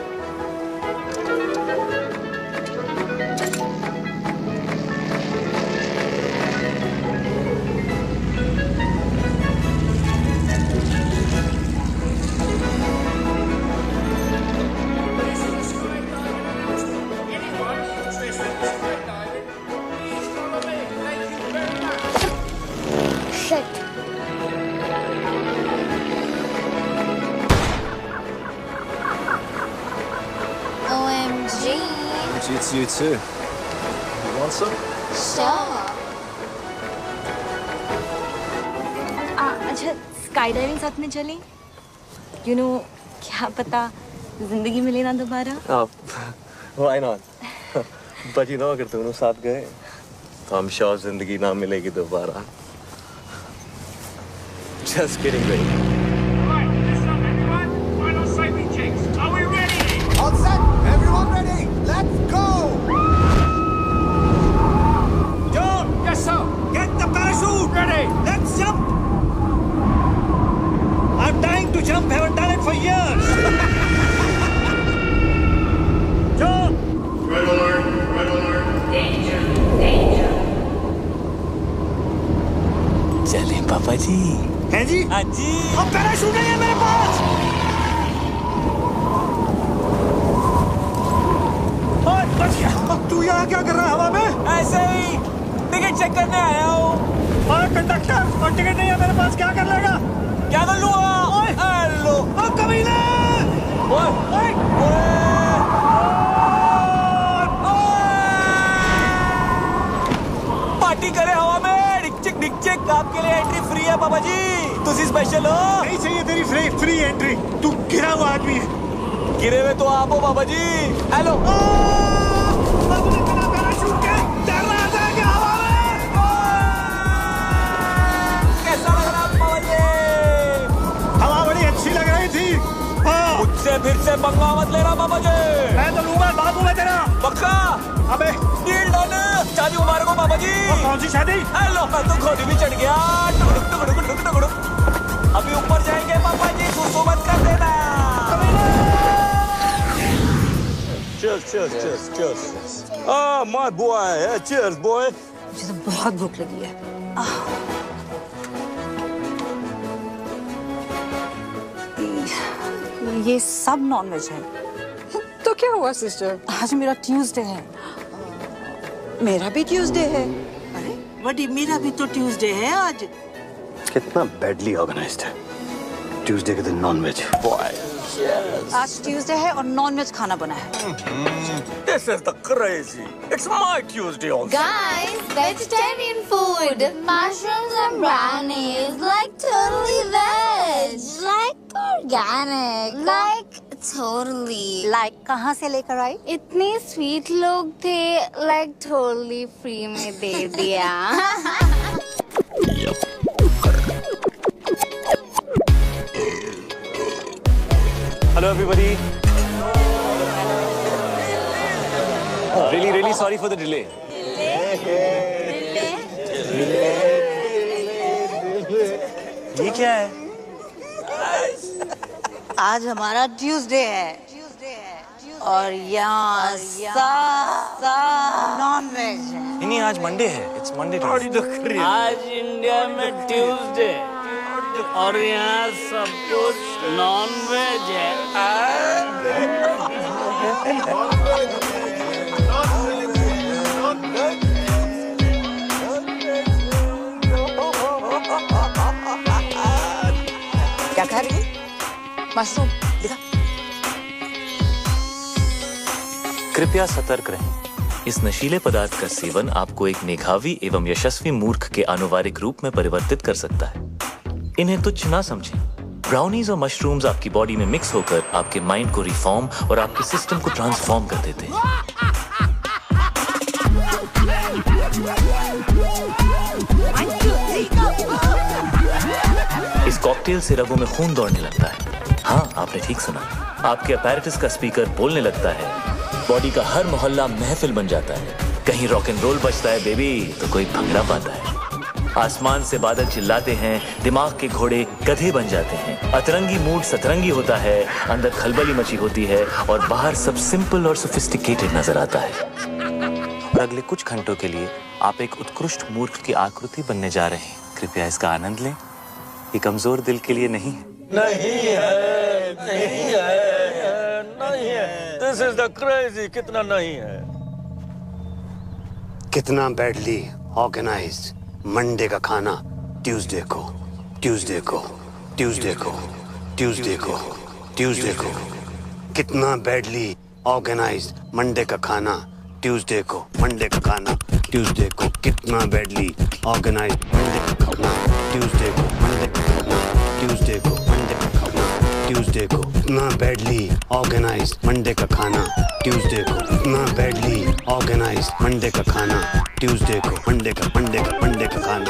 OMG. It's you too. You want some? Sure. अच्छा स्काई डाइविंग साथ में चलें? You know, क्या पता जिंदगी मिले ना दोबारा। Why not? But you know, अगर दोनों साथ गए तो I'm sure जिंदगी ना मिलेगी दोबारा. Just kidding, baby. Right, listen up, everyone. Final safety checks. Are we ready? All set. Everyone ready? Let's go. John! Yes, sir. Get the parachute ready. Let's jump. I'm dying to jump. Haven't done it for years. John! Red alert. Red alert. Danger. Danger. चलें पापा जी। हैं जी? हाँ जी। अब parachute नहीं है मेरे पास। ओए, बच गया। अब तू यहाँ क्या कर रहा है हवा में? ऐसे ही टिकट चेक करने आया हूँ। और कंडक्टर, और टिकट नहीं है मेरे पास, क्या कर लेगा? क्या कर लूँगा? हेलो। अब कमीने! पार्टी करे हवा में। डिक आपके लिए एंट्री फ्री है पापा जी। तुसी स्पेशल हो। नहीं चाहिए तेरी फ्री एंट्री। तू गिरा हुआ आदमी है। गिरे हुए तो आप हो पापा जी। हेलो। कैसा लग रहा पापा जी? हवा बड़ी अच्छी लग रही थी। मुझसे फिर से पंगा मत लेना पापा जी। मैं तो लूंगा, बाबू मैं तेरा। पक्का? अबे डील डन। शादी मुबारक हो पापा जी। कौन सी शादी? हेलो, मैं तो घोड़ी भी चढ़ गया। अभी ऊपर जाएंगे पापा जी, सुसु मत कर देना। Cheers. Ah, my boy. Yeah, cheers, boy. मुझे तो बहुत भूख लगी है। ये सब नॉनवेज है। तो क्या हुआ सिस्टर? आज मेरा ट्यूसडे है। मेरा भी ट्यूसडे है। अरे बड़ी, मेरा भी तो ट्यूसडे है आज। कितना बैडली ऑर्गेनाइज्ड है। ट्यूसडे के दिन नॉनवेज। आज ट्यूसडे है और नॉनवेज खाना बना है। This is the crazy. It's my Tuesday also. Guys, vegetarian food. Mushrooms and brownies. Like totally veg. Like organic. Like totally. Like कहाँ से लेकर आई? इतने स्वीट लोग थे, like totally free में दे दिया। Hello everybody. Really sorry for the delay. ये क्या है? आज हमारा ट्यूसडे है और यहाँ नॉन वेज है। नहीं, आज मंडे है। It's Monday. आज इंडिया में ट्यूसडे और यहाँ सब कुछ नॉन वेज है। क्या खा रही है? मशरूम दिखा। कृपया सतर्क रहें। इस नशीले पदार्थ का सेवन आपको एक मेधावी एवं यशस्वी मूर्ख के आनुवारिक रूप में परिवर्तित कर सकता है। इन्हें तुच्छ ना समझें। ब्राउनीज और मशरूम्स आपकी बॉडी में मिक्स होकर आपके माइंड को रिफॉर्म और आपके सिस्टम को ट्रांसफॉर्म कर देते हैं। इस कॉकटेल से रगों में खून दौड़ने लगता है। हाँ, आपने ठीक सुना। आपके अपैरेटस का स्पीकर बोलने लगता है। बॉडी का हर मोहल्ला महफिल बन जाता है। कहीं रॉक एंड रोल बजता है बेबी तो कोई भंगड़ा पाता है। आसमान से बादल चिल्लाते हैं, दिमाग के घोड़े गधे बन जाते हैं। अतरंगी मूड सतरंगी होता है, अंदर खलबली मची होती है और बाहर सब सिंपल और सोफिस्टिकेटेड नजर आता है। और अगले कुछ घंटों के लिए आप एक उत्कृष्ट मूर्ख की आकृति बनने जा रहे हैं। कृपया इसका आनंद लें। ये कमजोर दिल के लिए नहीं है। नहीं है। This is the crazy. कितना नहीं है? कितना बैडली ऑर्गेनाइज्ड मंडे का खाना ट्यूसडे को कितना बैडली ऑर्गेनाइज्ड मंडे का खाना ट्यूसडे को कितना बैडली ऑर्गेनाइज्ड मंडे का खाना ट्यूसडे को कितना बैडली ऑर्गेनाइज्ड मंडे का खाना ट्यूसडे को कितना बैडली ऑर्गेनाइज्ड मंडे का खाना ट्यूसडे को मंडे का खाना ट्यूसडे को मंडे का खाना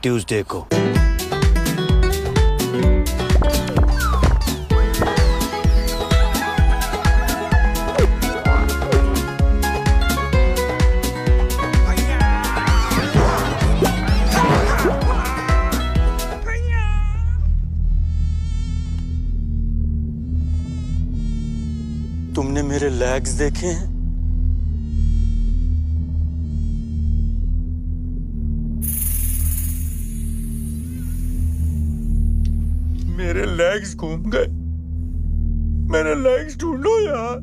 ट्यूसडे को तुमने मेरे लेग्स देखे हैं? मेरे लेग्स घूम गए। मेरे लेग्स ढूंढो यार।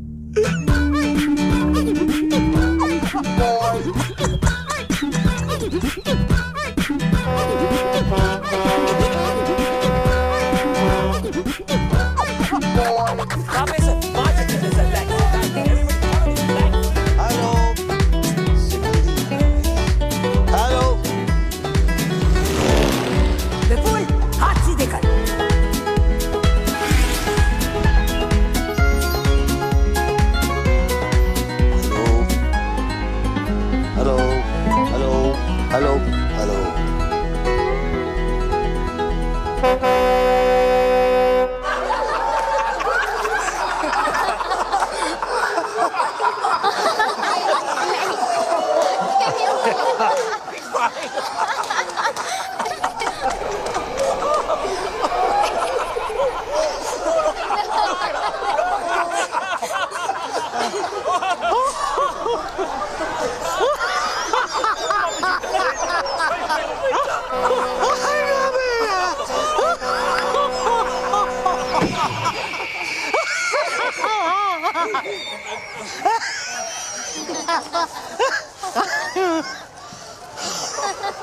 विपुल, हाथ सीधे कर। हेलो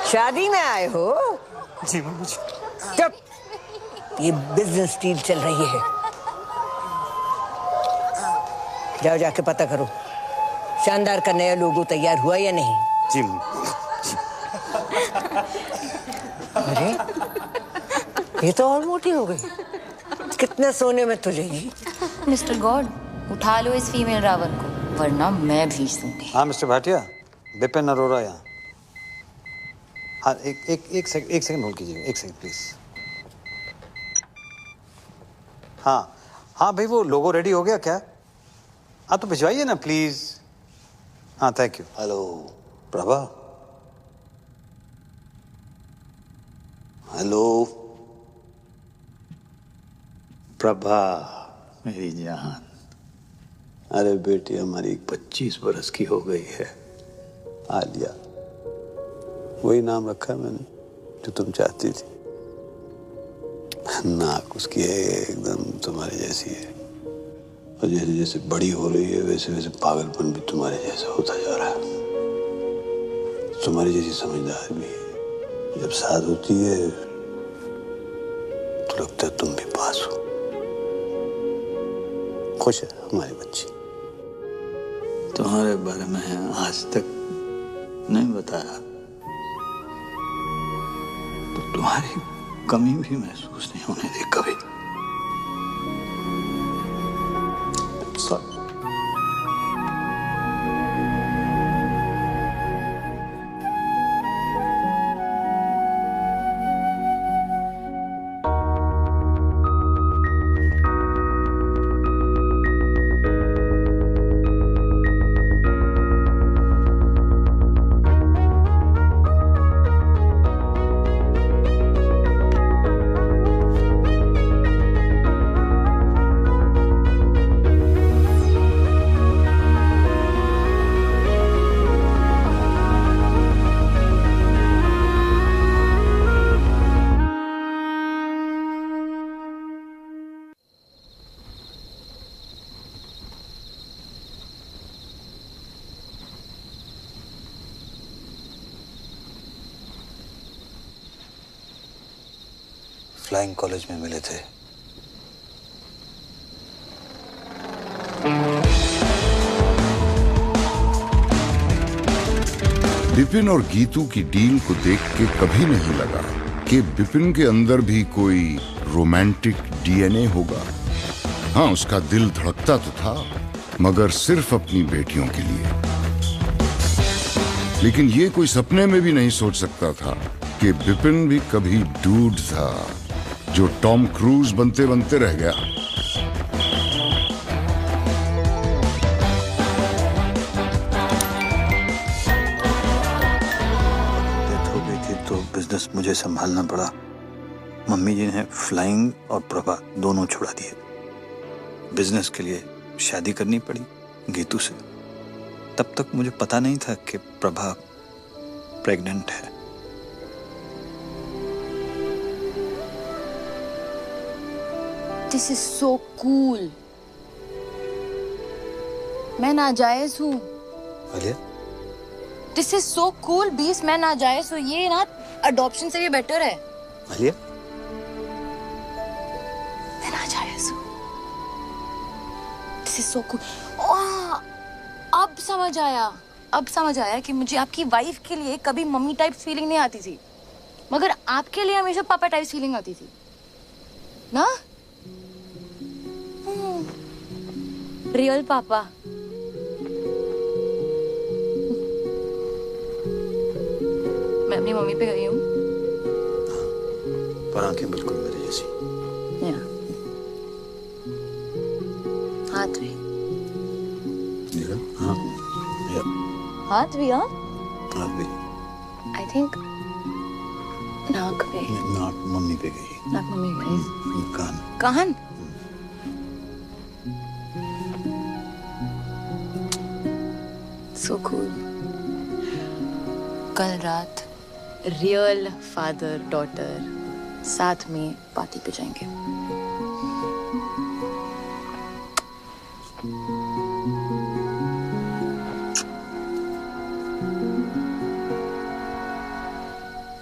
शादी में आए हो? जी मम्मी जी। चुप। ये बिजनेस डील चल रही है। जाओ जाके पता करो शानदार का नया लोगो तैयार हुआ या नहीं? जी। अरे ये तो और मोटी हो गई। कितने सोने में तुलेगी? मिस्टर गॉड, उठा लो इस फीमेल रावण को, वरना मैं भेज दूंगी। हाँ मिस्टर भाटिया, बिपिन अरोरा यहाँ। हाँ एक सेकंड होल्ड कीजिए, एक सेकंड प्लीज। हाँ भाई, वो लोगो रेडी हो गया क्या? हाँ तो भिजवाइए ना प्लीज। हाँ thank you. Hello Prabha. Hello Prabha मेरी जान। अरे बेटी हमारी 25 बरस की हो गई है, आलिया। वही नाम रखा है मैंने जो तुम चाहती थी। नाक उसकी है एकदम तुम्हारे जैसी है, और जैसे जैसे बड़ी हो रही है वैसे वैसे पागलपन भी तुम्हारे जैसा होता जा रहा है। तुम्हारी जैसी समझदार भी है। जब साथ होती है तो लगता है तुम भी पास हो। खुश है हमारी बच्ची। तुम्हारे बारे में आज तक नहीं बताया तो तुम्हारी कमी भी महसूस नहीं होने दी कभी। फ्लाइंग कॉलेज में मिले थे। बिपिन और गीतू की डील को देख के कभी नहीं लगा कि बिपिन के अंदर भी कोई रोमांटिक डीएनए होगा। हाँ, उसका दिल धड़कता तो था, मगर सिर्फ अपनी बेटियों के लिए। लेकिन ये कोई सपने में भी नहीं सोच सकता था कि बिपिन भी कभी डूड था जो टॉम क्रूज बनते बनते रह गया। डेथ हो गई थी तो बिजनेस मुझे संभालना पड़ा। मम्मी जी ने फ्लाइंग और प्रभा दोनों छुड़ा दिए। बिजनेस के लिए शादी करनी पड़ी गीतू से। तब तक मुझे पता नहीं था कि प्रभा प्रेग्नेंट है। This is so cool. मैं नाजायज हूँ। Alia? This is so cool, 20 मैं नाजायज हूँ। ये ना अडॉप्शन से भी बेटर है। आलिया? मैं नाजायज हूँ। This is so cool. ओह, अब समझ आया। अब समझ आया कि मुझे आपकी वाइफ के लिए कभी मम्मी टाइप फीलिंग नहीं आती थी, मगर आपके लिए हमेशा पापा टाइप फीलिंग आती थी ना? रियल पापा। मैं अपनी मम्मी पे गई हूँ। पर आंखें बिल्कुल मेरी जैसी। हाथ भी। हाँ। हाथ भी? हाँ, हाथ भी। आई थिंक नाक पे। नाक मम्मी पे गई। नाक मम्मी पे गई। कान। कान? So cool. कल रात रियल फादर डॉटर साथ में पार्टी पे जाएंगे।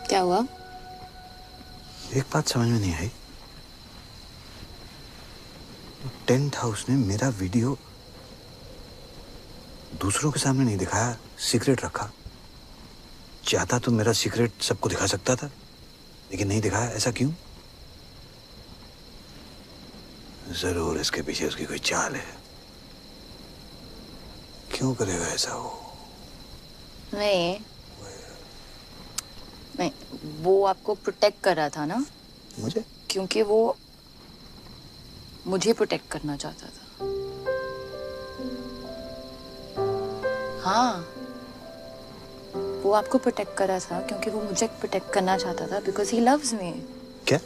क्या हुआ? एक बात समझ में नहीं आई। टेंट हाउस ने मेरा वीडियो दूसरों के सामने नहीं दिखाया, सीक्रेट रखा। चाहता तो मेरा सीक्रेट सबको दिखा सकता था, लेकिन नहीं दिखाया। ऐसा क्यों? जरूर इसके पीछे उसकी कोई चाल है। क्यों करेगा ऐसा वो? नहीं, वो आपको प्रोटेक्ट कर रहा था ना। मुझे? क्योंकि वो मुझे प्रोटेक्ट करना चाहता था। हाँ, वो आपको प्रोटेक्ट कर रहा था क्योंकि वो मुझे प्रोटेक्ट करना चाहता था, बिकॉज ही लव्स मी। क्या?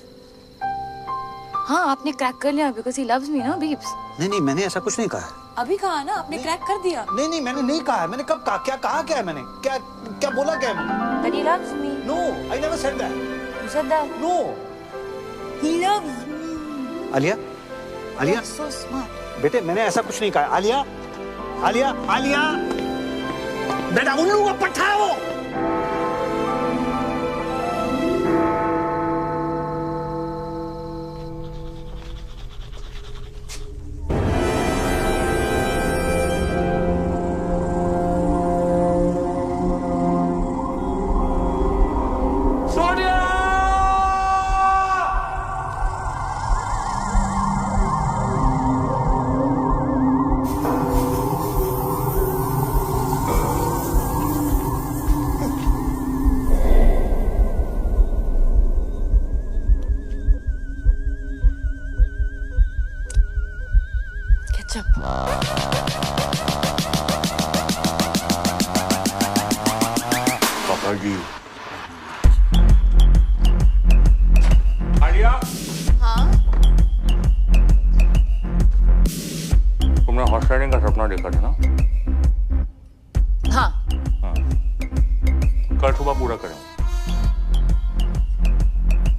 हाँ, आपने क्रैक कर लिया बिकॉज ही लव्स मी ना बीब्स। नहीं, मैंने ऐसा कुछ नहीं कहा। अभी कहा ना, आपने क्रैक कर दिया। नहीं, मैंने नहीं कहा। मैंने कब कहा? क्या कहा? क्या है मैंने? क्या बोला? क्या मैंने? That he loves me. No, I never said that. You said that. No. He loves me. Alia, You're so smart. बेटे मैंने ऐसा कुछ नहीं कहा। आलिया, बेटा उल्लू का पट्टा है वो। पापा जी। आलिया। हाँ? तुमने हॉर्स राइडिंग का सपना देखा था ना? हाँ। कल सुबह पूरा करें।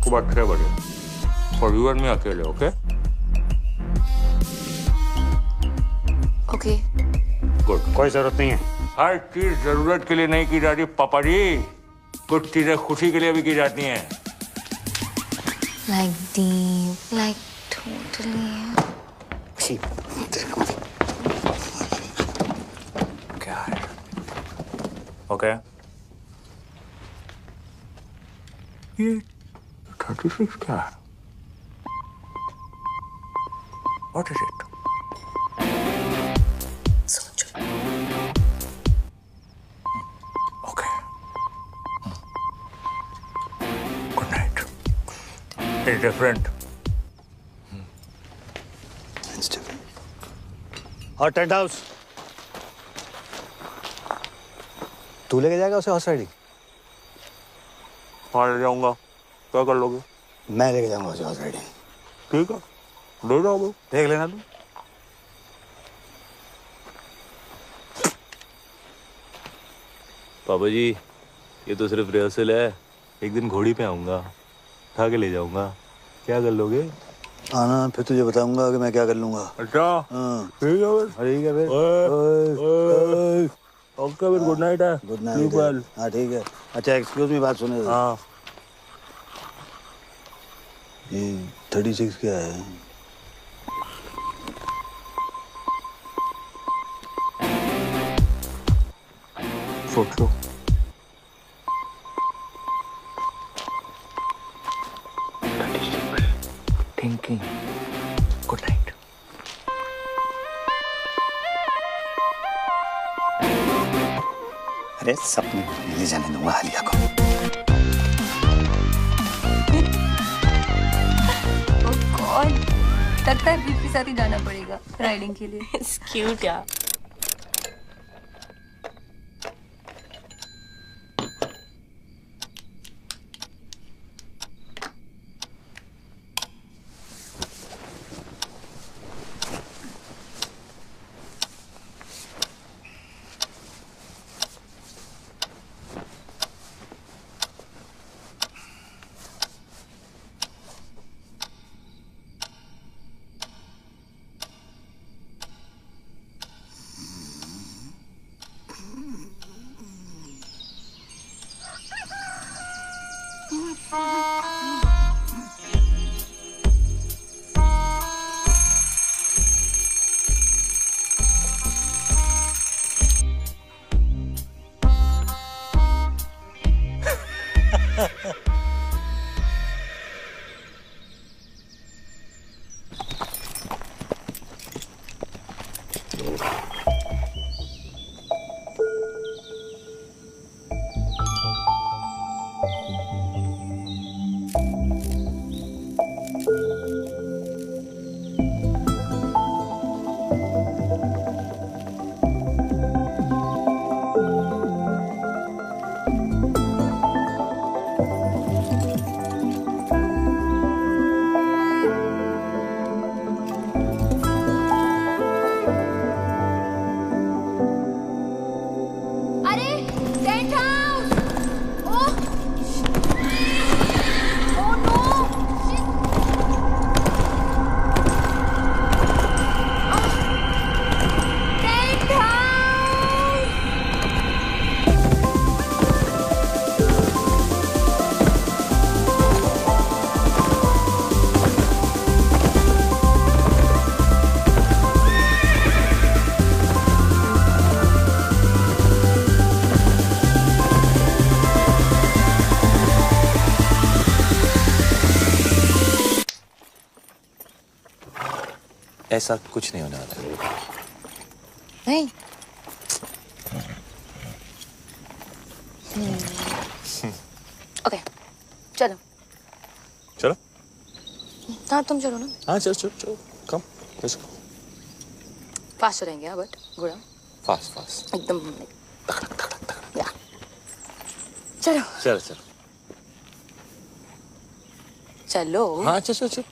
सुबह 6 बजे। और यू एंड मी अकेले, ओके? ओके। गुड। कोई जरूरत नहीं है। हर चीज जरूरत के लिए नहीं की जाती पापा जी, कुछ चीजें खुशी के लिए भी की जाती हैं। Like deep, like totally. क्या है? ओके। ये 36 क्या है? What is it? It's different. It's different. और टेंट हाउस तू लेके जाएगा उसे हॉर्स राइडिंग? हाँ, ले जाऊंगा। क्या कर लोगे? मैं लेके जाऊंगा उसे हॉर्स राइडिंग। ठीक है, ले जाओ। देख लेना तू। पापा जी, ये तो सिर्फ रिहर्सल है। एक दिन घोड़ी पे आऊंगा, उठा के ले जाऊंगा। क्या कर लोगे? आना, फिर तुझे बताऊंगा कि मैं क्या कर लूंगा। अच्छा। हाँ ठीक है फिर। ओके फिर, गुड नाइट है। Good night. हाँ ठीक है। अच्छा एक्सक्यूज मी, बात सुने। हाँ। ये 36 क्या है? सोच लो। Thinking. Good night. अरे सपने ले जाने दूंगा आलिया को। Oh God, लगता है बीच के साथ ही जाना पड़ेगा राइडिंग के लिए। It's cute यार। ऐसा कुछ नहीं होने वाला है। नहीं। ओके, चलो। चलो। हाँ तुम चलो ना। हाँ चलो चलो चलो, कम, लेट्स गो। फास्ट चलेंगे हाँ, बट गुड़ा। Fast fast. एकदम। या। चलो। चलो चलो। चलो। हाँ चलो चलो चलो।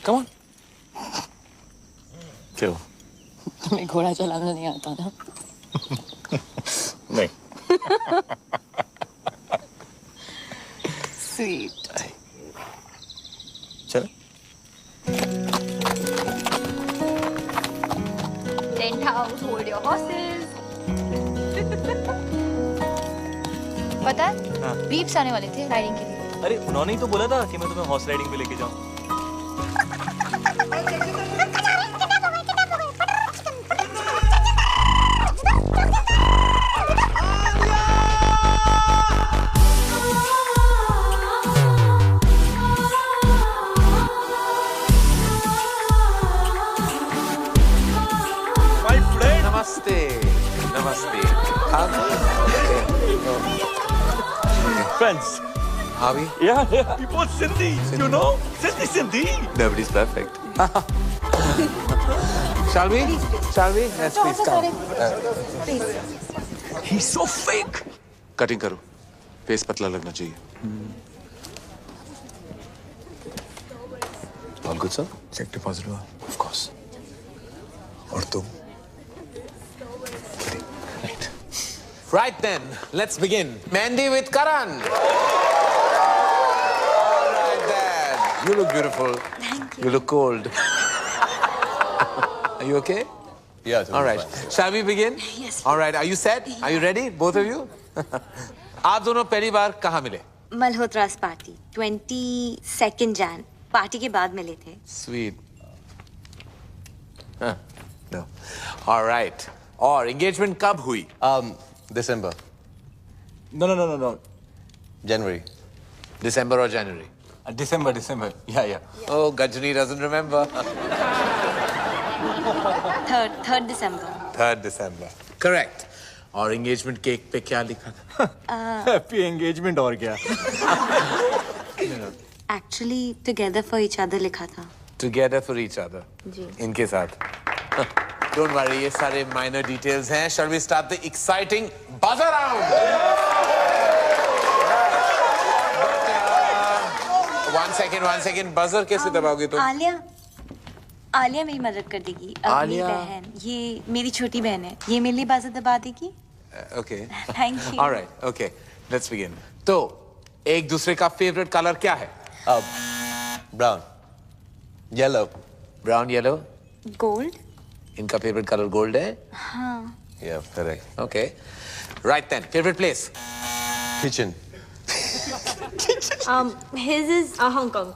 Come on. क्यों? तुम्हें घोड़ा चलाना नहीं आता ना? नहीं। स्वीट। चलो। Tent house, hold your horses. पता है? हाँ। बीप्स आने वाले थे राइडिंग के लिए। अरे उन्होंने ही तो बोला था कि मैं तुम्हें हॉर्स राइडिंग पे लेके जाऊं। नमस्ते नमस्ते Friends. Harvey? Yeah, we both Sindhi. You know? Sindhi. Nobody's perfect. Shall we? Shall we? Yes, please come. He's so fake. Cutting करो. Face पतला लगना चाहिए. All good, sir? Check deposit हुआ. Of course. और तुम? Right then, let's begin. Mandy with Karan. All right then. You look beautiful. Thank you. You look cold. Are you okay? Yeah. All right. Shall we begin? Yes. All right. Are you set? Are you ready? Both of you? आप दोनों पहली बार कहाँ मिले? मल्होत्रास party 22 Jain party के बाद मिले थे. Sweet. Huh. No. All right. और engagement कब हुई? December. No. January. December or January? December. Yeah. Oh, Gajni doesn't remember. 3rd December. 3rd December. Correct. और engagement cake पे क्या लिखा था? Happy engagement और क्या? Actually together for each other लिखा था. Together for each other. जी. इनके साथ. Don't worry, ये सारे minor details हैं. Shall we start the exciting buzzer round? One second. Buzzer कैसे दबाओगे तुम? आलिया मेरी मदद कर देगी. अब मेरी बहन, ये मेरी छोटी बहन है. ये मेरे लिए बuzzer दबा देगी. Okay. Thank you. All right. Okay. Let's begin. तो एक दूसरे का favorite color क्या है? Brown. Yellow. Brown, yellow. Gold. इनका favorite color gold है? हाँ. Yeah, correct. Okay. Right then. Favorite place? Kitchen. His is Hong Kong.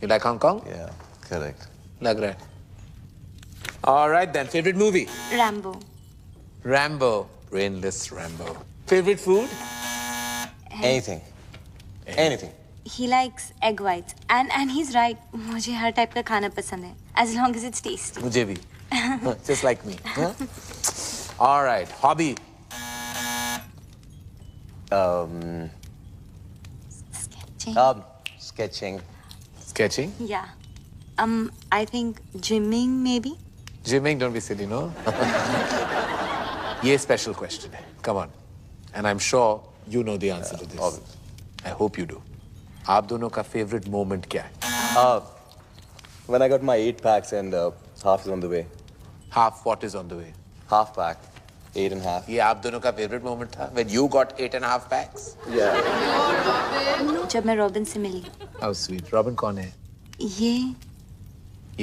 You like Hong Kong? Yeah, correct. लग रहा है. All right then. Favorite movie? Rambo. Rambo. Brainless Rambo. Favorite food? Anything. Anything. He likes egg whites. And he's right. मुझे हर type का खाना पसंद है. As long as it's tasty. मुझे भी. Just like me. Huh? All right. Hobby? Sketching. Sketching? Yeah. I think gymming maybe. Gymming, don't be silly, no? ये special question है. Come on. And I'm sure you know the answer to this. Obviously. I hope you do. आप दोनों का favorite moment क्या है? When I got my 8 packs and half is on the way. Half what is on the way? Half pack. 8.5. ये आप दोनों का favorite moment था? When you got 8.5 packs? Yeah. जब मैं रॉबिन से मिली. How sweet. Robin कौन है? ये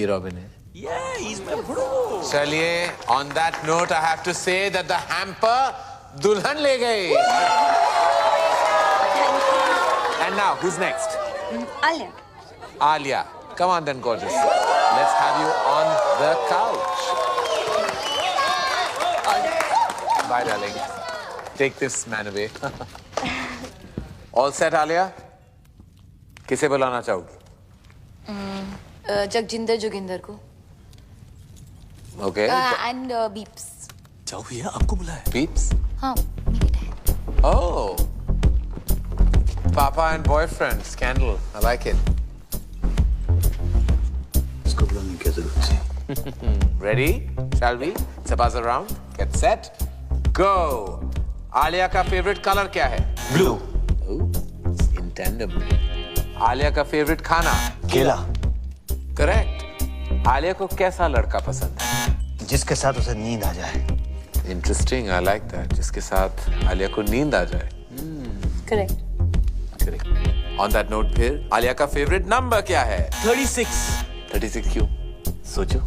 Robin है. Yeah, he's my bro. चलिए, on that note, I have to say that the hamper दुल्हन ले गई. And now, who's next? Alia. Alia. Come on then, gorgeous. Let's have you on the couch. Bye, darling. Take this man away. All set, Alia? किसे बुलाना चाहोगी? जगजिंदर जोगिंदर को. Okay. And beeps. जाओ भैया, आपको बुलाया। Beeps? हाँ, मेरे dad. Oh. Papa and boyfriend scandal. I like it. इसको बुलाने की क्या जरूरत थी? Ready? Shall we? It's a buzz around. Get set. Go. Alia का favorite color क्या है? Blue. Oh, in tandem. Alia का favorite खाना? केला। Correct. आलिया को कैसा लड़का पसंद है? जिसके साथ उसे नींद आ जाए। Interesting. I like that. जिसके साथ आलिया को नींद आ जाए। Correct. Correct. On that note फिर आलिया का favorite number क्या है? 36. 36 क्यों? सोचो।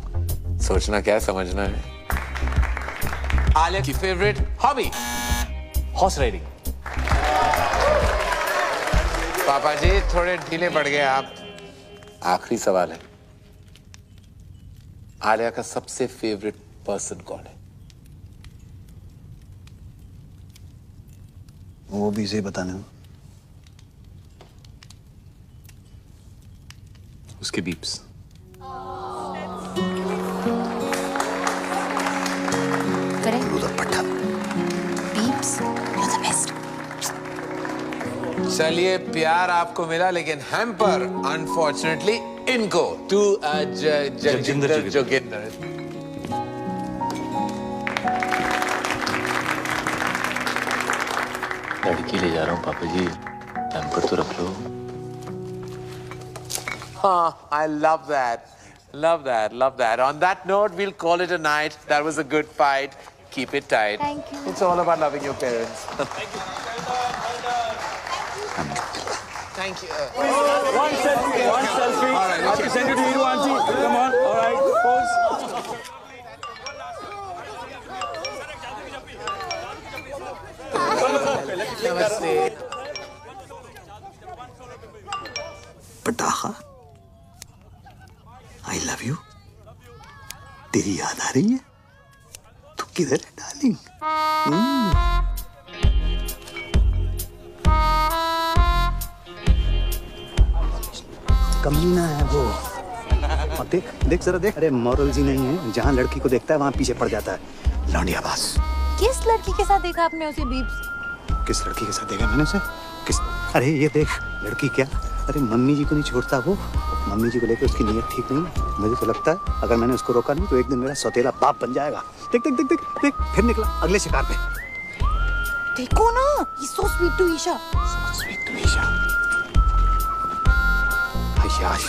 सोचना क्या है, समझना है। आलिया की favorite hobby? Horse riding. पापा जी थोड़े ढीले पड़ गए आप। आखिरी सवाल है, आलिया का सबसे फेवरेट पर्सन कौन है? वो भी इसे बताने हो। उसके बीप्स। Correct. उधर पट्टा। Beeps. You're the best. चलिए प्यार आपको मिला, लेकिन हैम्पर अनफॉर्चुनेटली इनको टू जगजिंदर जोगिंदर। लड़की ले जा रहा हूँ पापा जी, हैम्पर तो रख लो। हाँ, I love that. Love that, love that. On that note, we'll call it a night. That was a good fight. Keep it tight. Thank you. It's all about loving your parents. Thank you. One selfie. All right, I have to send it to you, auntie. Come on. All right. Pose. Namaste. पटाखा, I love you। तेरी याद आ रही है? तू किधर है darling? कमीना है वो। और देख देख जरा देख, अरे मॉरल्स ही नहीं है, जहाँ लड़की को देखता है वहाँ पीछे पड़ जाता है। लौंडिया बास। किस लड़की के साथ देखा आपने उसे बीप्स? किस लड़की के साथ देखा मैंने उसे? किस? अरे ये देख, लड़की क्या, अरे मम्मी जी को नहीं छोड़ता वो। मम्मी जी को लेकर उसकी नीयत ठीक नहीं है। मुझे तो लगता है अगर मैंने उसको रोका नहीं तो एक दिन मेरा सौतेला बाप बन जाएगा। देख देख देख देख देख, फिर निकला अगले शिकार पे। देखो ना, he's so sweet to Isha. Sweet to Isha। आश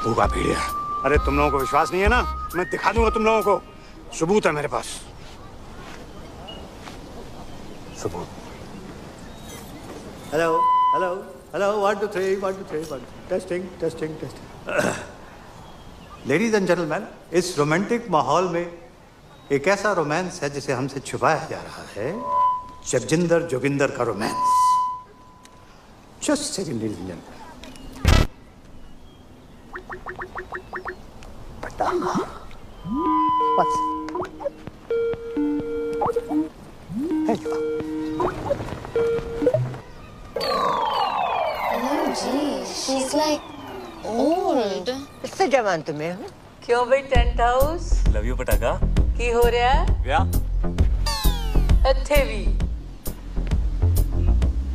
भूखा भेड़िया। अरे तुम लोगों को विश्वास नहीं है ना, मैं दिखा दूंगा तुम लोगों को। सबूत है मेरे पास, सबूत। Hello hello hello, 1 2 3 1 2 3 1 testing testing testing. Ladies and gentleman, इस रोमांटिक माहौल में एक ऐसा रोमांस है जिसे हमसे छुपाया जा रहा है, जगजिंदर जोगिंदर का romance. Just second ladies and gentleman. पटाखा बस। She's like old. इससे जवान तुम्हें हूँ। क्यों भाई टेंट हाउस लव यू पटाखा। की हो रहा है? क्या? ਇੱਥੇ ਵੀ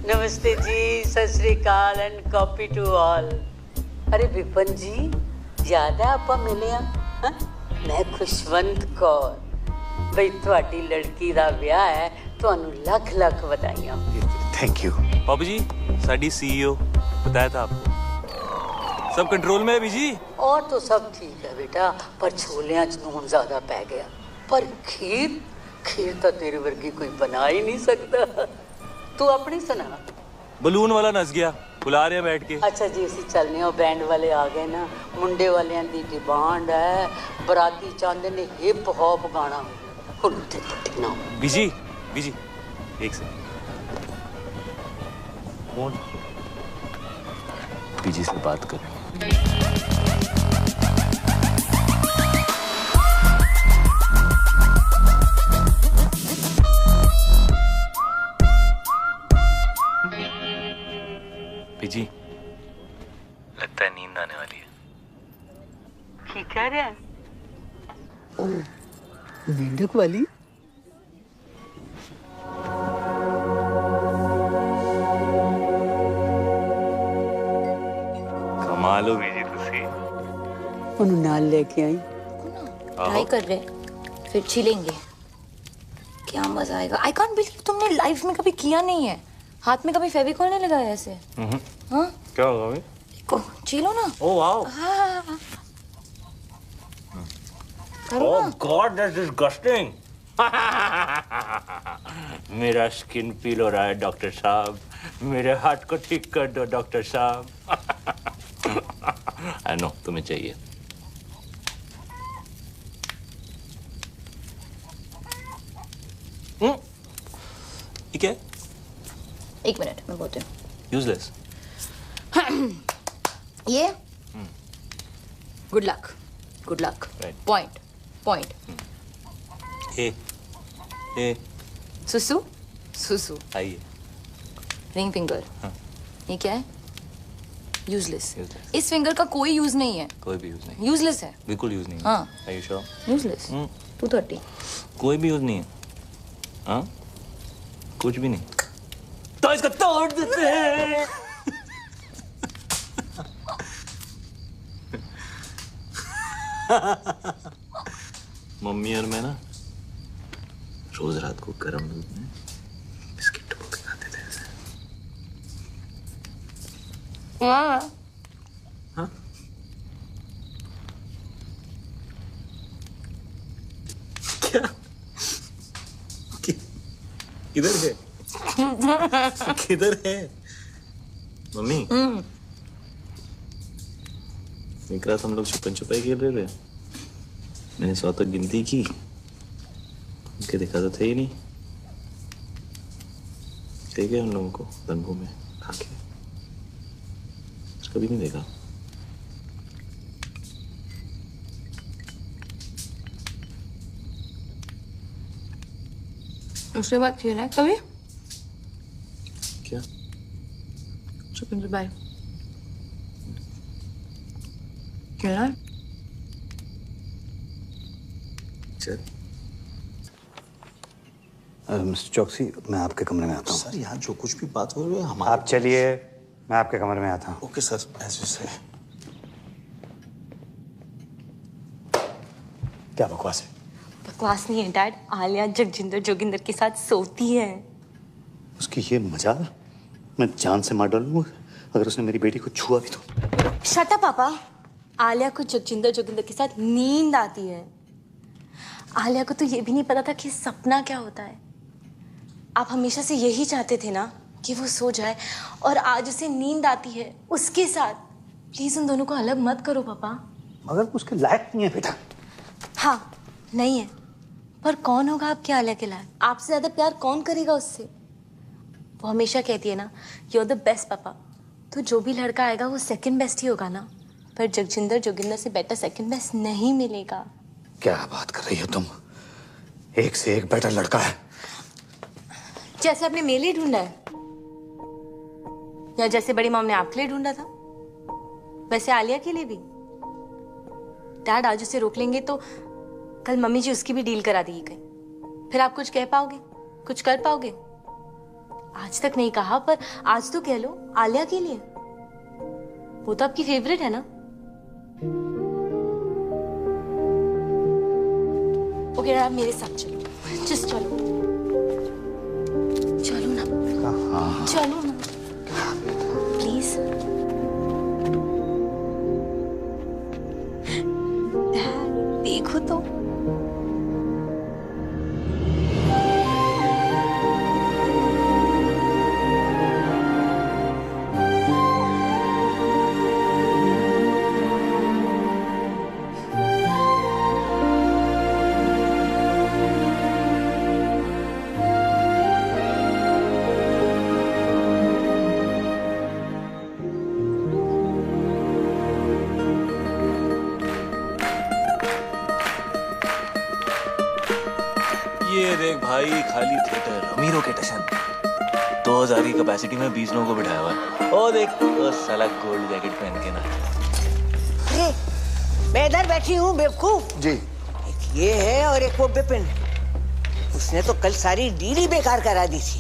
नमस्ते जी, सत श्री अकाल एंड कॉपी टू ऑल। अरे विपन जी, याद है ਆਪਾਂ ਮਿਲੇ ਆ? मैं खुशवंत कौर। ਬਈ ਤੁਹਾਡੀ ਲੜਕੀ ਦਾ ਵਿਆਹ ਹੈ, ਤੁਹਾਨੂੰ ਲੱਖ ਲੱਖ ਵਧਾਈਆਂ। Thank you. पापा जी, साडी सीईओ बताया था आपको, सब कंट्रोल में है बीजी। और तो सब ठीक है बेटा, पर छोलियां च नून ज्यादा पै गया। पर खीर खीर तो तेरे वर्गी कोई बना ही नहीं सकता। तू अपनी सुना। बलून वाला नस गया, बुला रहे हैं बैठ के। अच्छा जी, ਅਸੀਂ ਚੱਲਨੇ ਆ, बैंड वाले आ गए ना। मुंडे वालियां दी डिमांड है, बराती चाहते ने हिप हॉप गाना। ਹੁਣ ਤੇ ਪੱਟੀ ਨਾ बीजी बीजी एक सेकंड, कौन? बीजी से बात कर। बीजी, लगता है नींद आने वाली है। की कह रहा है? मेंढक वाली? कमाल हो बीजी तुसी। उन्होंने नाल लेके आई। ट्राई कर रहे फिर छिलेंगे। क्या मजा आएगा। आई कांट बिलीव तुमने लाइफ में कभी किया नहीं है। हाथ में कभी फेविकॉल नहीं लगाया ऐसे? हाँ? क्या होगा भाई? को छिलो ना। Oh wow. हाँ। करो Oh ना। God, that's disgusting. मेरा स्किन पील हो रहा है डॉक्टर साहब। मेरे हाथ को ठीक कर दो डॉक्टर साहब। I know, तुम्हें चाहिए। ठीक है? एक मिनट मैं बोलती हूँ। Useless. ये good luck good luck point point A सुसु सुसु आइए रिंग फिंगर हाँ। ये क्या है? यूजलेस। इस फिंगर का कोई यूज नहीं है। कोई भी यूज नहीं। यूजलेस है। बिल्कुल यूज नहीं। हाँ। Are you sure? यूजलेस 230। कोई भी यूज नहीं है। हाँ? कुछ भी नहीं। तो इसको तोड़ देते हैं। मम्मी और मैं ना रोज रात को गर्म दूध में बिस्किट डुबो के खाते थे ऐसे। हाँ। हाँ? क्या? किधर है? किधर है? मम्मी एक रात हम लोग छुपन छुपाई खेल रहे थे। मैंने 100 तक गिनती की, उनके देखा तो थे ही नहीं। ठीक है उन लोगों को दंगों में खा के कभी नहीं देखा। उसके बाद खेला है कभी? क्या? छुपन छुपाई खेला है? चल मिस्टर चौकसी, मैं आपके कमरे में आता हूँ। सर यहाँ जो कुछ भी बात हो रही है हमारे। आप चलिए, मैं आपके कमरे में आता हूँ। ओके सर, ऐसे से। क्या बकवास है? बकवास नहीं है डैड। आलिया जगजिंदर जोगिंदर के साथ सोती है। उसकी ये मजाल मैं जान से मार डालूंगा अगर उसने मेरी बेटी को छुआ भी तो। शट अप पापा। आलिया को जगजिंदर जोगिंदर के साथ नींद आती है। आलिया को तो ये भी नहीं पता था कि सपना क्या होता है। आप हमेशा से यही चाहते थे ना कि वो सो जाए, और आज उसे नींद आती है उसके साथ। प्लीज उन दोनों को अलग मत करो पापा। मगर उसके लायक नहीं है बेटा। हाँ नहीं है, पर कौन होगा आपके आलिया के लायक? आपसे ज्यादा प्यार कौन करेगा उससे? वो हमेशा कहती है ना, यू आर द बेस्ट पापा। तो जो भी लड़का आएगा वो सेकंड बेस्ट ही होगा ना। पर जगजिंदर जोगिंदर से बेटर सेकंड बेस्ट नहीं मिलेगा। क्या बात कर रही हो तुम? एक से एक बेटर लड़का है। जैसे आपने मेरे लिए ढूंढा है, या जैसे बड़ी मॉम ने आपके लिए ढूंढा था, वैसे आलिया के लिए भी। डैड आज उसे रोक लेंगे तो कल मम्मी जी उसकी भी डील करा देगी कहीं। फिर आप कुछ कह पाओगे, कुछ कर पाओगे? आज तक नहीं कहा, पर आज तो कह लो आलिया के लिए। वो तो आपकी फेवरेट है ना। ओके आप मेरे साथ चलो, जस्ट चलो। चलो ना, चलो ना प्लीज। देखो तो ये देख भाई, खाली थिएटर, अमीरों के टशन। 2000 की कैपेसिटी में 20 लोगों को बिठाया हुआ है। ओ देख वो साला गोल्ड जैकेट पहन के ना। अरे मैं इधर बैठी हूँ बेवकूफ। जी। एक ये है और एक वो बिपिन, उसने तो कल सारी डील ही बेकार करा दी थी।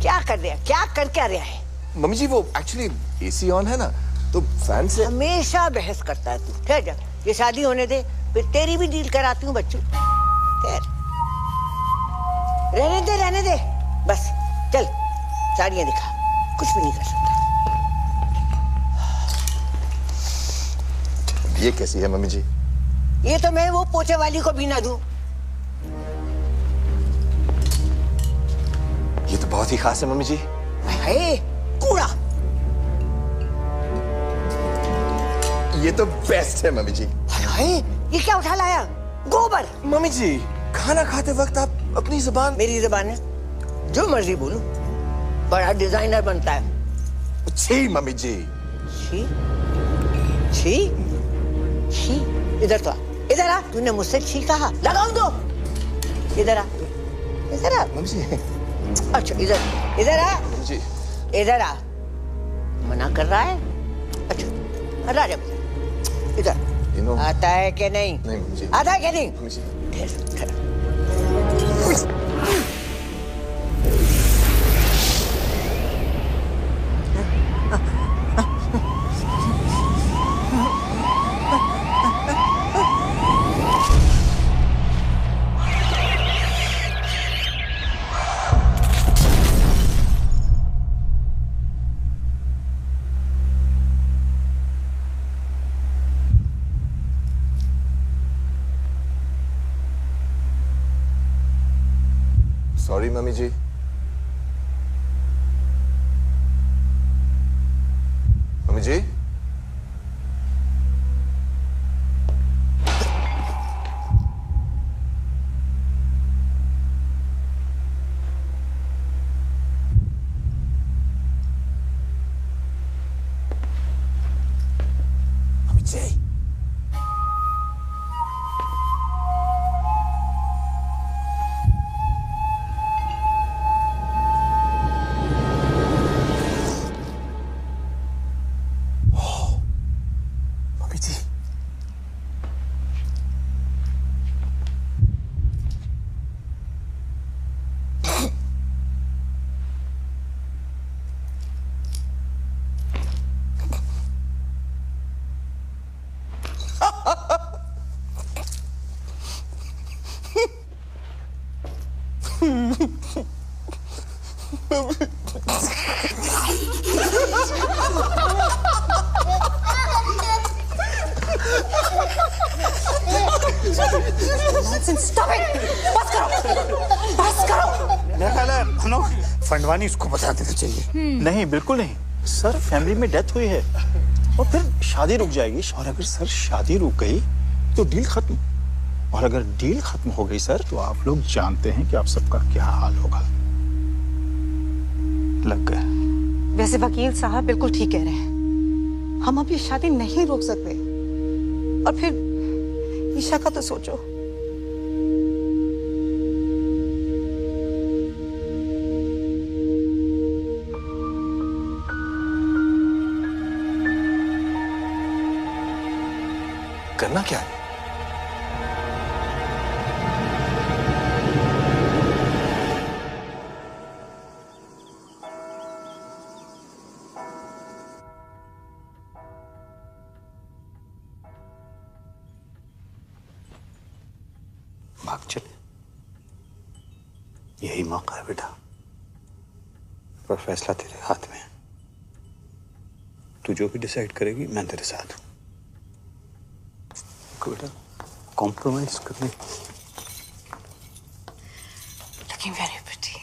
क्या कर रहा, क्या कर क्या रहा है? मम्मी जी वो एक्चुअली एसी ऑन है ना, तो फैन से। हमेशा बहस करता है तू। ठहर जा, ये शादी होने दे, फिर तेरी भी डील कराती हूँ बच्चों। रहने दे बस। चल साड़ियाँ दिखा, कुछ भी नहीं कर सकता। ये कैसी है मम्मी जी? ये तो मैं वो पोछे वाली को भी ना दूं। ये तो बहुत ही खास है मम्मी जी। हाय कूड़ा। ये तो बेस्ट है मम्मी जी। हाय ये क्या उठा लाया? गोबर। मम्मी जी खाना खाते वक्त आप अपनी जुबान। मेरी जुबान है, जो मर्जी बोलूं। बड़ा डिजाइनर बनता है। छी मम्मी जी। छी छी छी। इधर तो आ, इधर आ। तूने मुझसे छी कहा, लगाऊं दो। इधर आ, इधर आ मम्मी जी। अच्छा इधर आ जी। इधर आ। मना कर रहा है? अच्छा राजा इधर आता है कि नहीं? नहीं मम्मी जी। आता है कि नहीं? मम्मी जी। सॉरी मम्मी जी। मम्मी जी। मम्मी जी। फंडवानी इसको बता देना चाहिए। नहीं बिल्कुल नहीं सर, फैमिली में डेथ हुई है और फिर शादी रुक जाएगी। और अगर सर शादी रुक गई तो डील खत्म, और अगर डील खत्म हो गई सर तो आप लोग जानते हैं कि आप सबका क्या हाल होगा। लग गए। वैसे वकील साहब बिल्कुल ठीक कह रहे हैं, हम अब ये शादी नहीं रोक सकते। और फिर ईशा का तो सोचो। करना क्या है? भाग चले, यही मौका है बेटा, पर फैसला तेरे हाथ में है। तू जो भी डिसाइड करेगी मैं तेरे साथ हूं। बेटा कॉम्प्रोमाइज करने। Looking very pretty.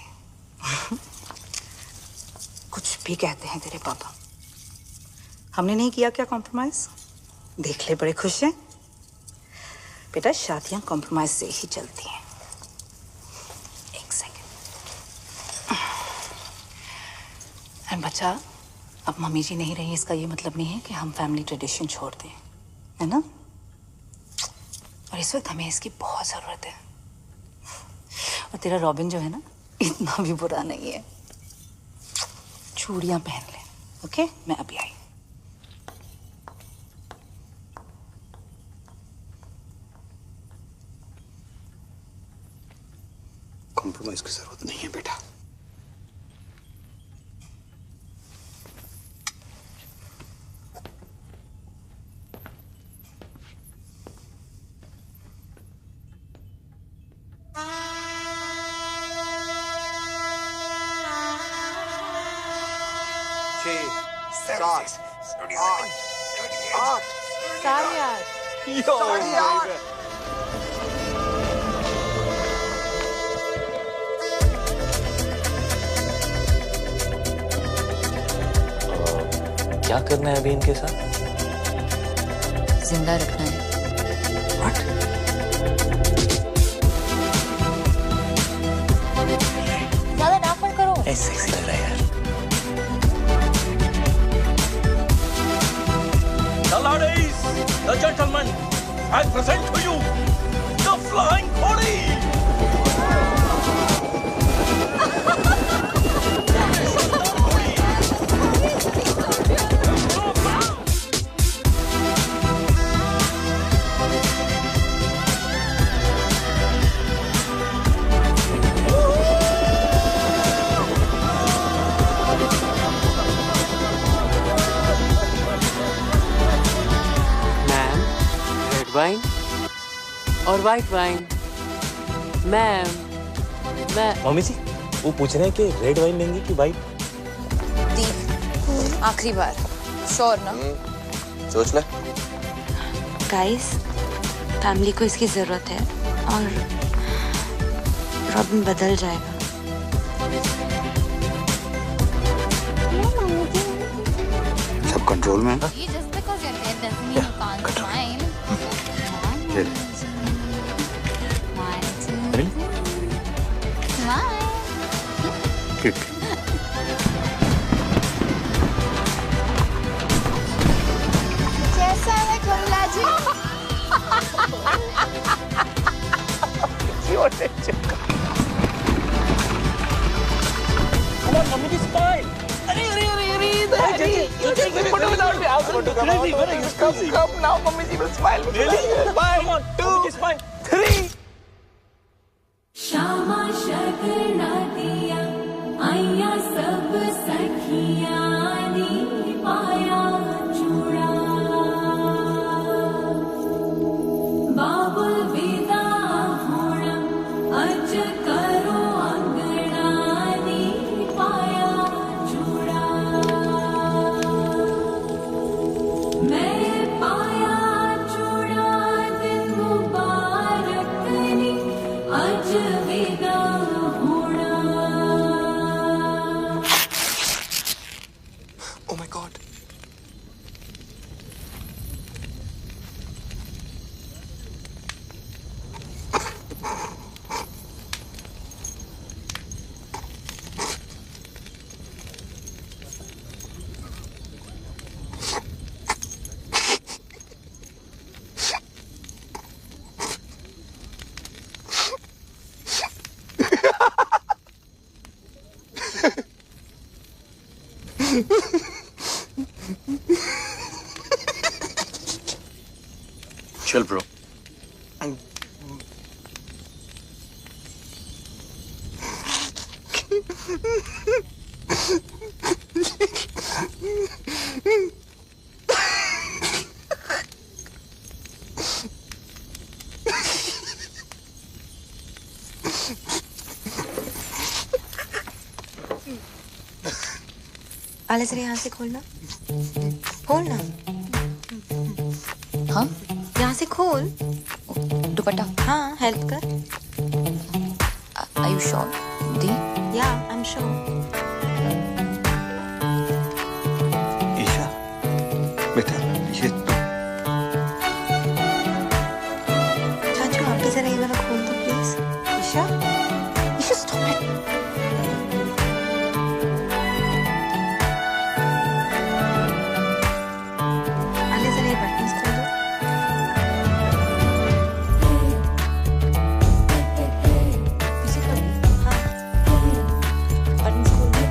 कुछ भी कहते हैं तेरे पापा, हमने नहीं किया क्या कॉम्प्रोमाइज? देख ले बड़े खुश हैं। बेटा शादियां कॉम्प्रोमाइज से ही चलती हैं। एक सेकंड। और बच्चा, अब मम्मी जी नहीं रही इसका ये मतलब नहीं है कि हम फैमिली ट्रेडिशन छोड़ दें, है ना? और इस वक्त हमें इसकी बहुत जरूरत है। और तेरा रॉबिन जो है ना, इतना भी बुरा नहीं है। चूड़ियां पहन ले, ओके? मैं अभी आई। कॉम्प्रोमाइज की जरूरत नहीं है बेटा। क्या करना है अभी इनके साथ? जिंदा रखना है। ज्यादा नाक मत करो। सेक्सी लग रहा है यार। The ladies, the gentlemen, I present to you the Flying Khodi. Wine और वाइट वाइन। मैम मम्मी जी वो पूछ रहे हैं कि रेड वाइन लेंगी कि वाइट? आखिरी बार श्योर ना? सोच ले। गाइस फैमिली को इसकी जरूरत है और रॉबिन बदल जाएगा। सब कंट्रोल में है? ठीक। कैसा है कमला जी? Mummy, smile. Come now, Mummy ji will smile. Really? Come on, 2, 3. Shyama शगना दिया आया सब सखिया ने पाया चूड़ा बाबुल विदा होना अज करो अंगना ने पाया चूड़ा मैं पाया चूड़ा दिन मुबारक ने अज विदा होना। Oh my God. Chill, bro. आले जरा यहाँ से खोलना। खोलना। हाँ यहाँ से खोल। दुपट्टा। हाँ हेल्प कर। Are you sure? The? Yeah, I'm sure. Isha, बेटा ये तो चाचू आप भी जरा ये वाला खोल दो please. Isha, Isha stop it. आले जरा ये बटन्स खोल दो। पीछे खोल दो। हाँ, बटन्स खोल दो।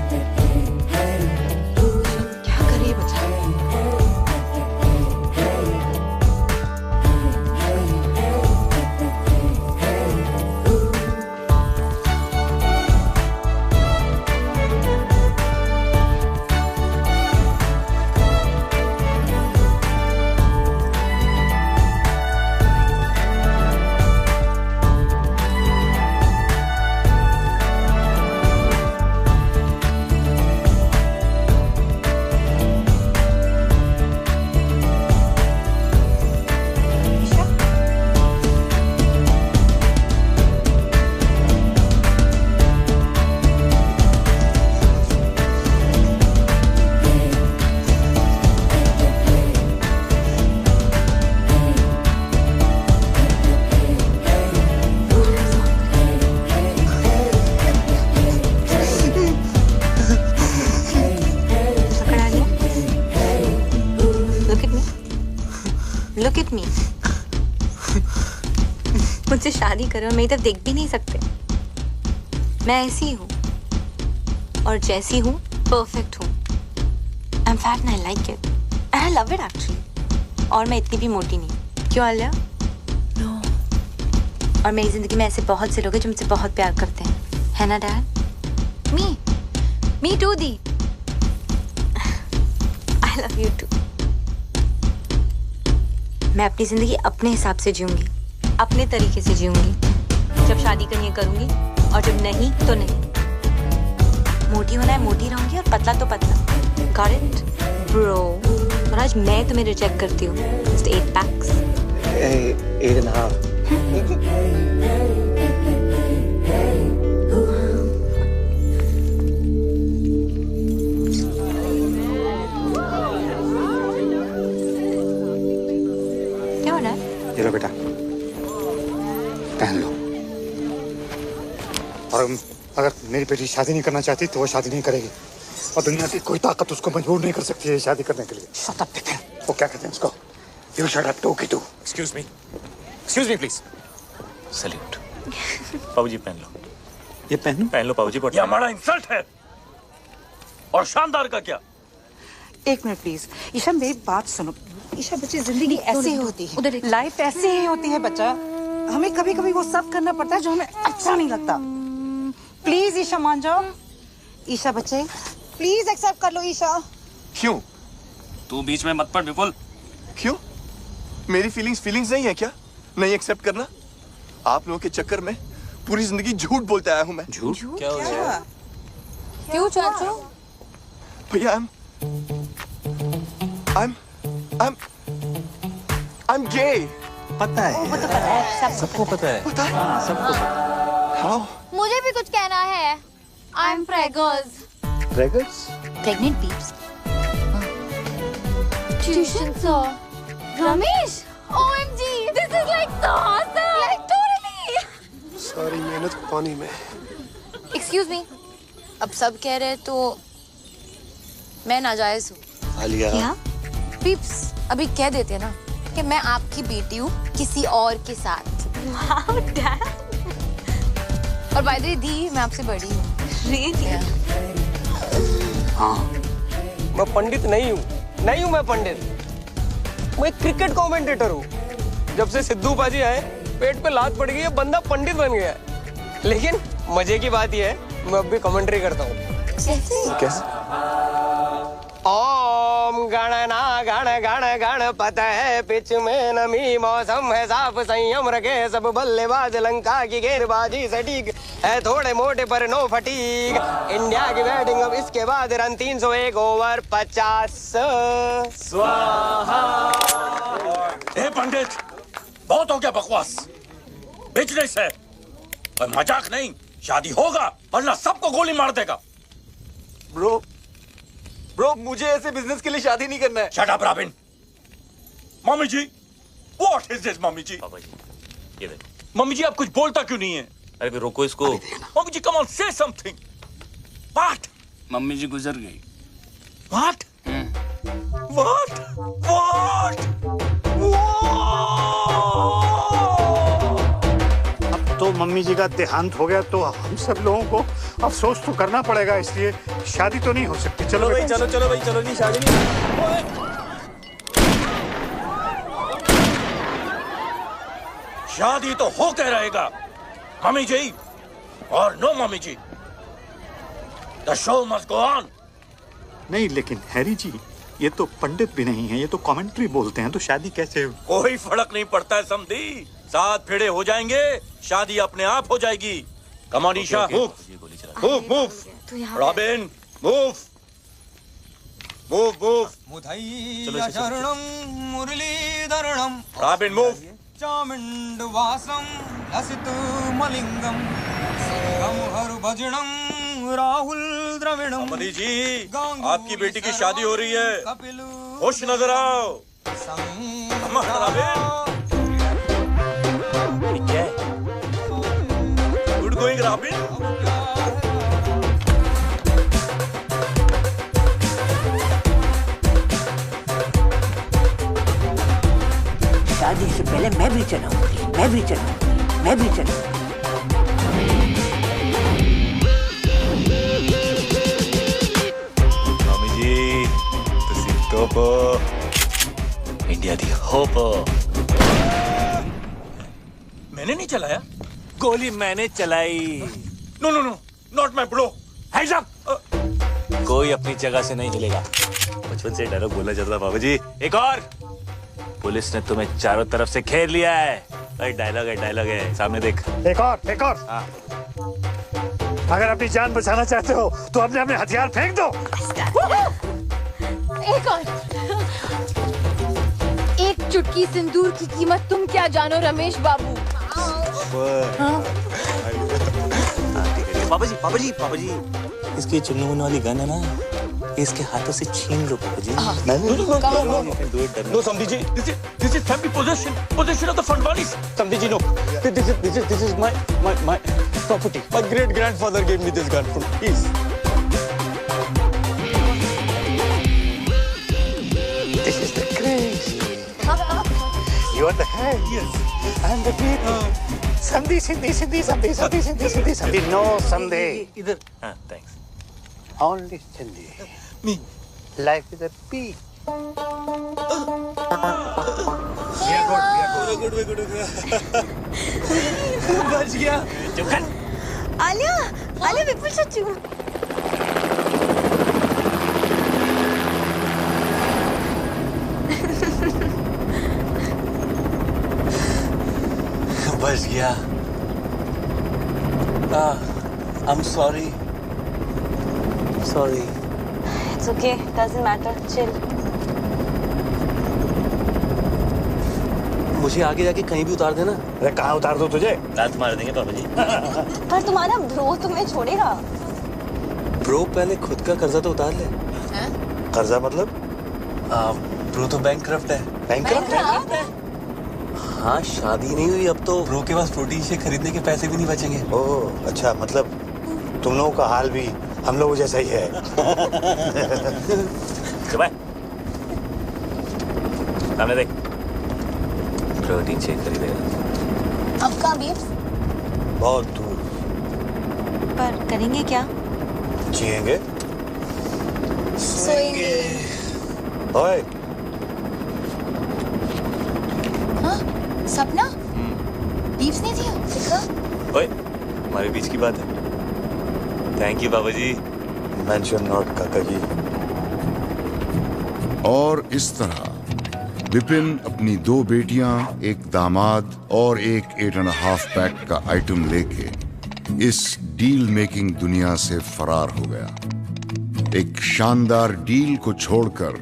With me. मुझसे शादी करो, मेरी तरफ देख भी नहीं सकते। मैं ऐसी हूँ और जैसी हूँ परफेक्ट हूँ। I am fat and I like it and I love it actually. और मैं इतनी भी मोटी नहीं। क्यों आलिया? नो। और मेरी जिंदगी में ऐसे बहुत से लोग हैं जो मुझसे बहुत प्यार करते हैं, है ना डैड? मी टू दी। I love you too. मैं अपनी जिंदगी अपने हिसाब से जीऊंगी, अपने तरीके से जीऊंगी। जब शादी करनी है करूंगी और जब नहीं तो नहीं। मोटी होना है मोटी रहूंगी और पतला तो पतला। Got it bro? और आज मैं तुम्हें रिजेक्ट करती हूँ। Just 8 packs. 8.5. क्या हो रहा है? ये लो बेटा, पहन लो। और अगर मेरी बेटी शादी नहीं करना चाहती तो वो शादी नहीं करेगी, और दुनिया की कोई ताकत उसको मजबूर नहीं कर सकती है शादी करने के लिए। शट अप बेटा। वो क्या कहते हैं उसको? यू शट अप टू की टू। Excuse me please. सैल्यूट। बाबूजी पहन लो। ये पहन लो बाबूजी। ये हमारा इंसल्ट है। और शानदार का क्या? एक मिनट प्लीज। ईशा मेरी बात सुनो। ईशा बच्चे जिंदगी ऐसे ही होती है, लाइफ ऐसे ही होती है बच्चा। हमें कभी कभी वो सब करना पड़ता है जो हमें अच्छा नहीं लगता। प्लीज ईशा मान जाओ। ईशा बच्चे प्लीज एक्सेप्ट कर लो ईशा। क्यों? तू बीच में मत पड़ विपुल। क्यों? मेरी फीलिंग्स नहीं है क्या? नहीं एक्सेप्ट करना? आप लोगों के चक्कर में पूरी जिंदगी झूठ बोलते आया हूं मैं। झूठ? क्या हो गया? क्यों चाचू? भैया I'm gay. पता है। वो तो पता है, सबको पता है। पता है? सबको पता है। मुझे भी कुछ कहना है। I am pregers. Pregers? Pregnant peeps. Tuition sir Ramesh. OMG, this is like so awesome. Like totally. सारी मेहनत पानी में। एक्सक्यूज मी, अब सब कह रहे हैं तो मैं नाजायज हूँ। आलिया। क्या? पीप्स अभी कह देते हैं ना कि मैं आपकी बेटी हूँ किसी और के साथ। Wow dad. और बाय द वे दी, मैं आपसे बड़ी हूँ। रियली? हाँ। मैं पंडित नहीं हूँ मैं पंडित। मैं एक क्रिकेट कमेंटेटर हूँ। जब से सिद्धू पाजी आए पेट पे लात पड़ गई है, बंदा पंडित बन गया है। लेकिन मजे की बात यह है मैं अब भी कमेंट्री करता हूँ। कैसे? ओम गणना गण गण गणपत है पिच में नमी मौसम है साफ संयम रखे सब बल्लेबाज लंका की गेंदबाजी सटीक है थोड़े मोटे पर नो फटीक। इंडिया की बैटिंग अब इसके बाद रन 301 ओवर 50। स्वाहा। ए पंडित, बहुत हो गया बकवास। बिजनेस है और मजाक नहीं। शादी होगा वरना सबको गोली मार देगा। ब्रो मुझे ऐसे बिजनेस के लिए शादी नहीं करना है। Shut up Robin. Mummy ji, what is this mummy ji? Papa ji, ये देखो। मम्मी जी आप कुछ बोलता क्यों नहीं है? अरे फिर रोको इसको। Mummy ji come on say something. What? Mummy ji गुजर गई। व्हाट? व्हाट? व्हाट? अब तो मम्मी जी का देहांत हो गया तो हम सब लोगों को अफसोस तो करना पड़ेगा, इसलिए शादी तो नहीं हो सकती। चलो भाई चलो भाई चलो जी, शादी नहीं। शादी तो होके रहेगा मम्मी जी और no mummy ji. The show must go on. नहीं लेकिन हैरी जी, ये तो पंडित भी नहीं है, ये तो कमेंट्री बोलते हैं, तो शादी कैसे? कोई फर्क नहीं पड़ता है समधी। 7 फेरे हो जाएंगे, शादी अपने आप हो जाएगी। Come on Isha, move. Robin move. मुथैया शरणम मुरलीधरणम रॉबिन मूव। चामुंड वासम लसित मलिंगम सिंहम हर भजनम राहुल द्रविणम। समधी जी, आपकी बेटी की शादी हो रही है, खुश नजर आओ। क्या है? Good going robin. चलाऊंगी, मैं भी चलाऊंगी, मैं भी चलाऊंगी। मामी जी, तुसी टोपो, इंडिया दी होपो। मैंने नहीं चलाया। गोली मैंने चलाई। No no no, not my bro. Hands up. कोई अपनी जगह से नहीं हिलेगा। बचपन से डायलॉग बोलना चाहता था बाबा जी। एक और। पुलिस ने तुम्हें चारों तरफ से घेर लिया है। भाई डायलॉग है, सामने देख। एक और। हाँ। अगर अपनी जान बचाना चाहते हो तो अपने अपने हथियार फेंक दो। एक और। एक चुटकी सिंदूर की कीमत तुम क्या जानो रमेश बाबू। बाबा जी, इसकी चुन्नू वाली गन है ना, इसके हाथों से छीन लो बाबा जी। नो समधी जी, this is family possession of the Fadwanis. समधी जी, no. This is my property. My great grandfather gave me this gun. Please. This is the crazy. You are the head. Yes. And the people. Sandhi. No Sandhi. इधर। हाँ, thanks. Only Sandhi. Me. Life is a P. We're good. बच गया। आलिया विपुल चच्चू। बच गया। I'm sorry. It's okay, doesn't matter, chill. मुझे आगे जाके कहीं भी उतार देना। अरे कहाँ उतार दो तुझे? लात मार देंगे पापा जी। पर तुम्हारा ब्रो तुम्हें छोड़ेगा। ब्रो पहले खुद का कर्जा तो उतार ले। कर्जा मतलब? ब्रो तो बैंकक्रप्ट है। बैंकक्रप्ट है? हाँ, शादी नहीं हुई अब तो ब्रो के पास प्रोटीन शेक खरीदने के पैसे भी नहीं बचेंगे। ओह अच्छा, मतलब तुम लोगों का हाल भी हम लोगों जैसा ही है। सामने देख। प्रोटीन शेक खरीदेगा। अब कहाँ बीफ? बहुत दूर। पर करेंगे क्या? जिएंगे। सोएंगे। ओए। हाँ? सपना? बीफ नहीं दिया? दिखा? ओए, हमारे बीच की बात है। थैंक यू बाबा जी। मेंशन नॉट काका जी। और इस तरह विपिन अपनी 2 बेटियां, एक दामाद और एक 8.5 पैक का आइटम लेके इस डील मेकिंग दुनिया से फरार हो गया। एक शानदार डील को छोड़कर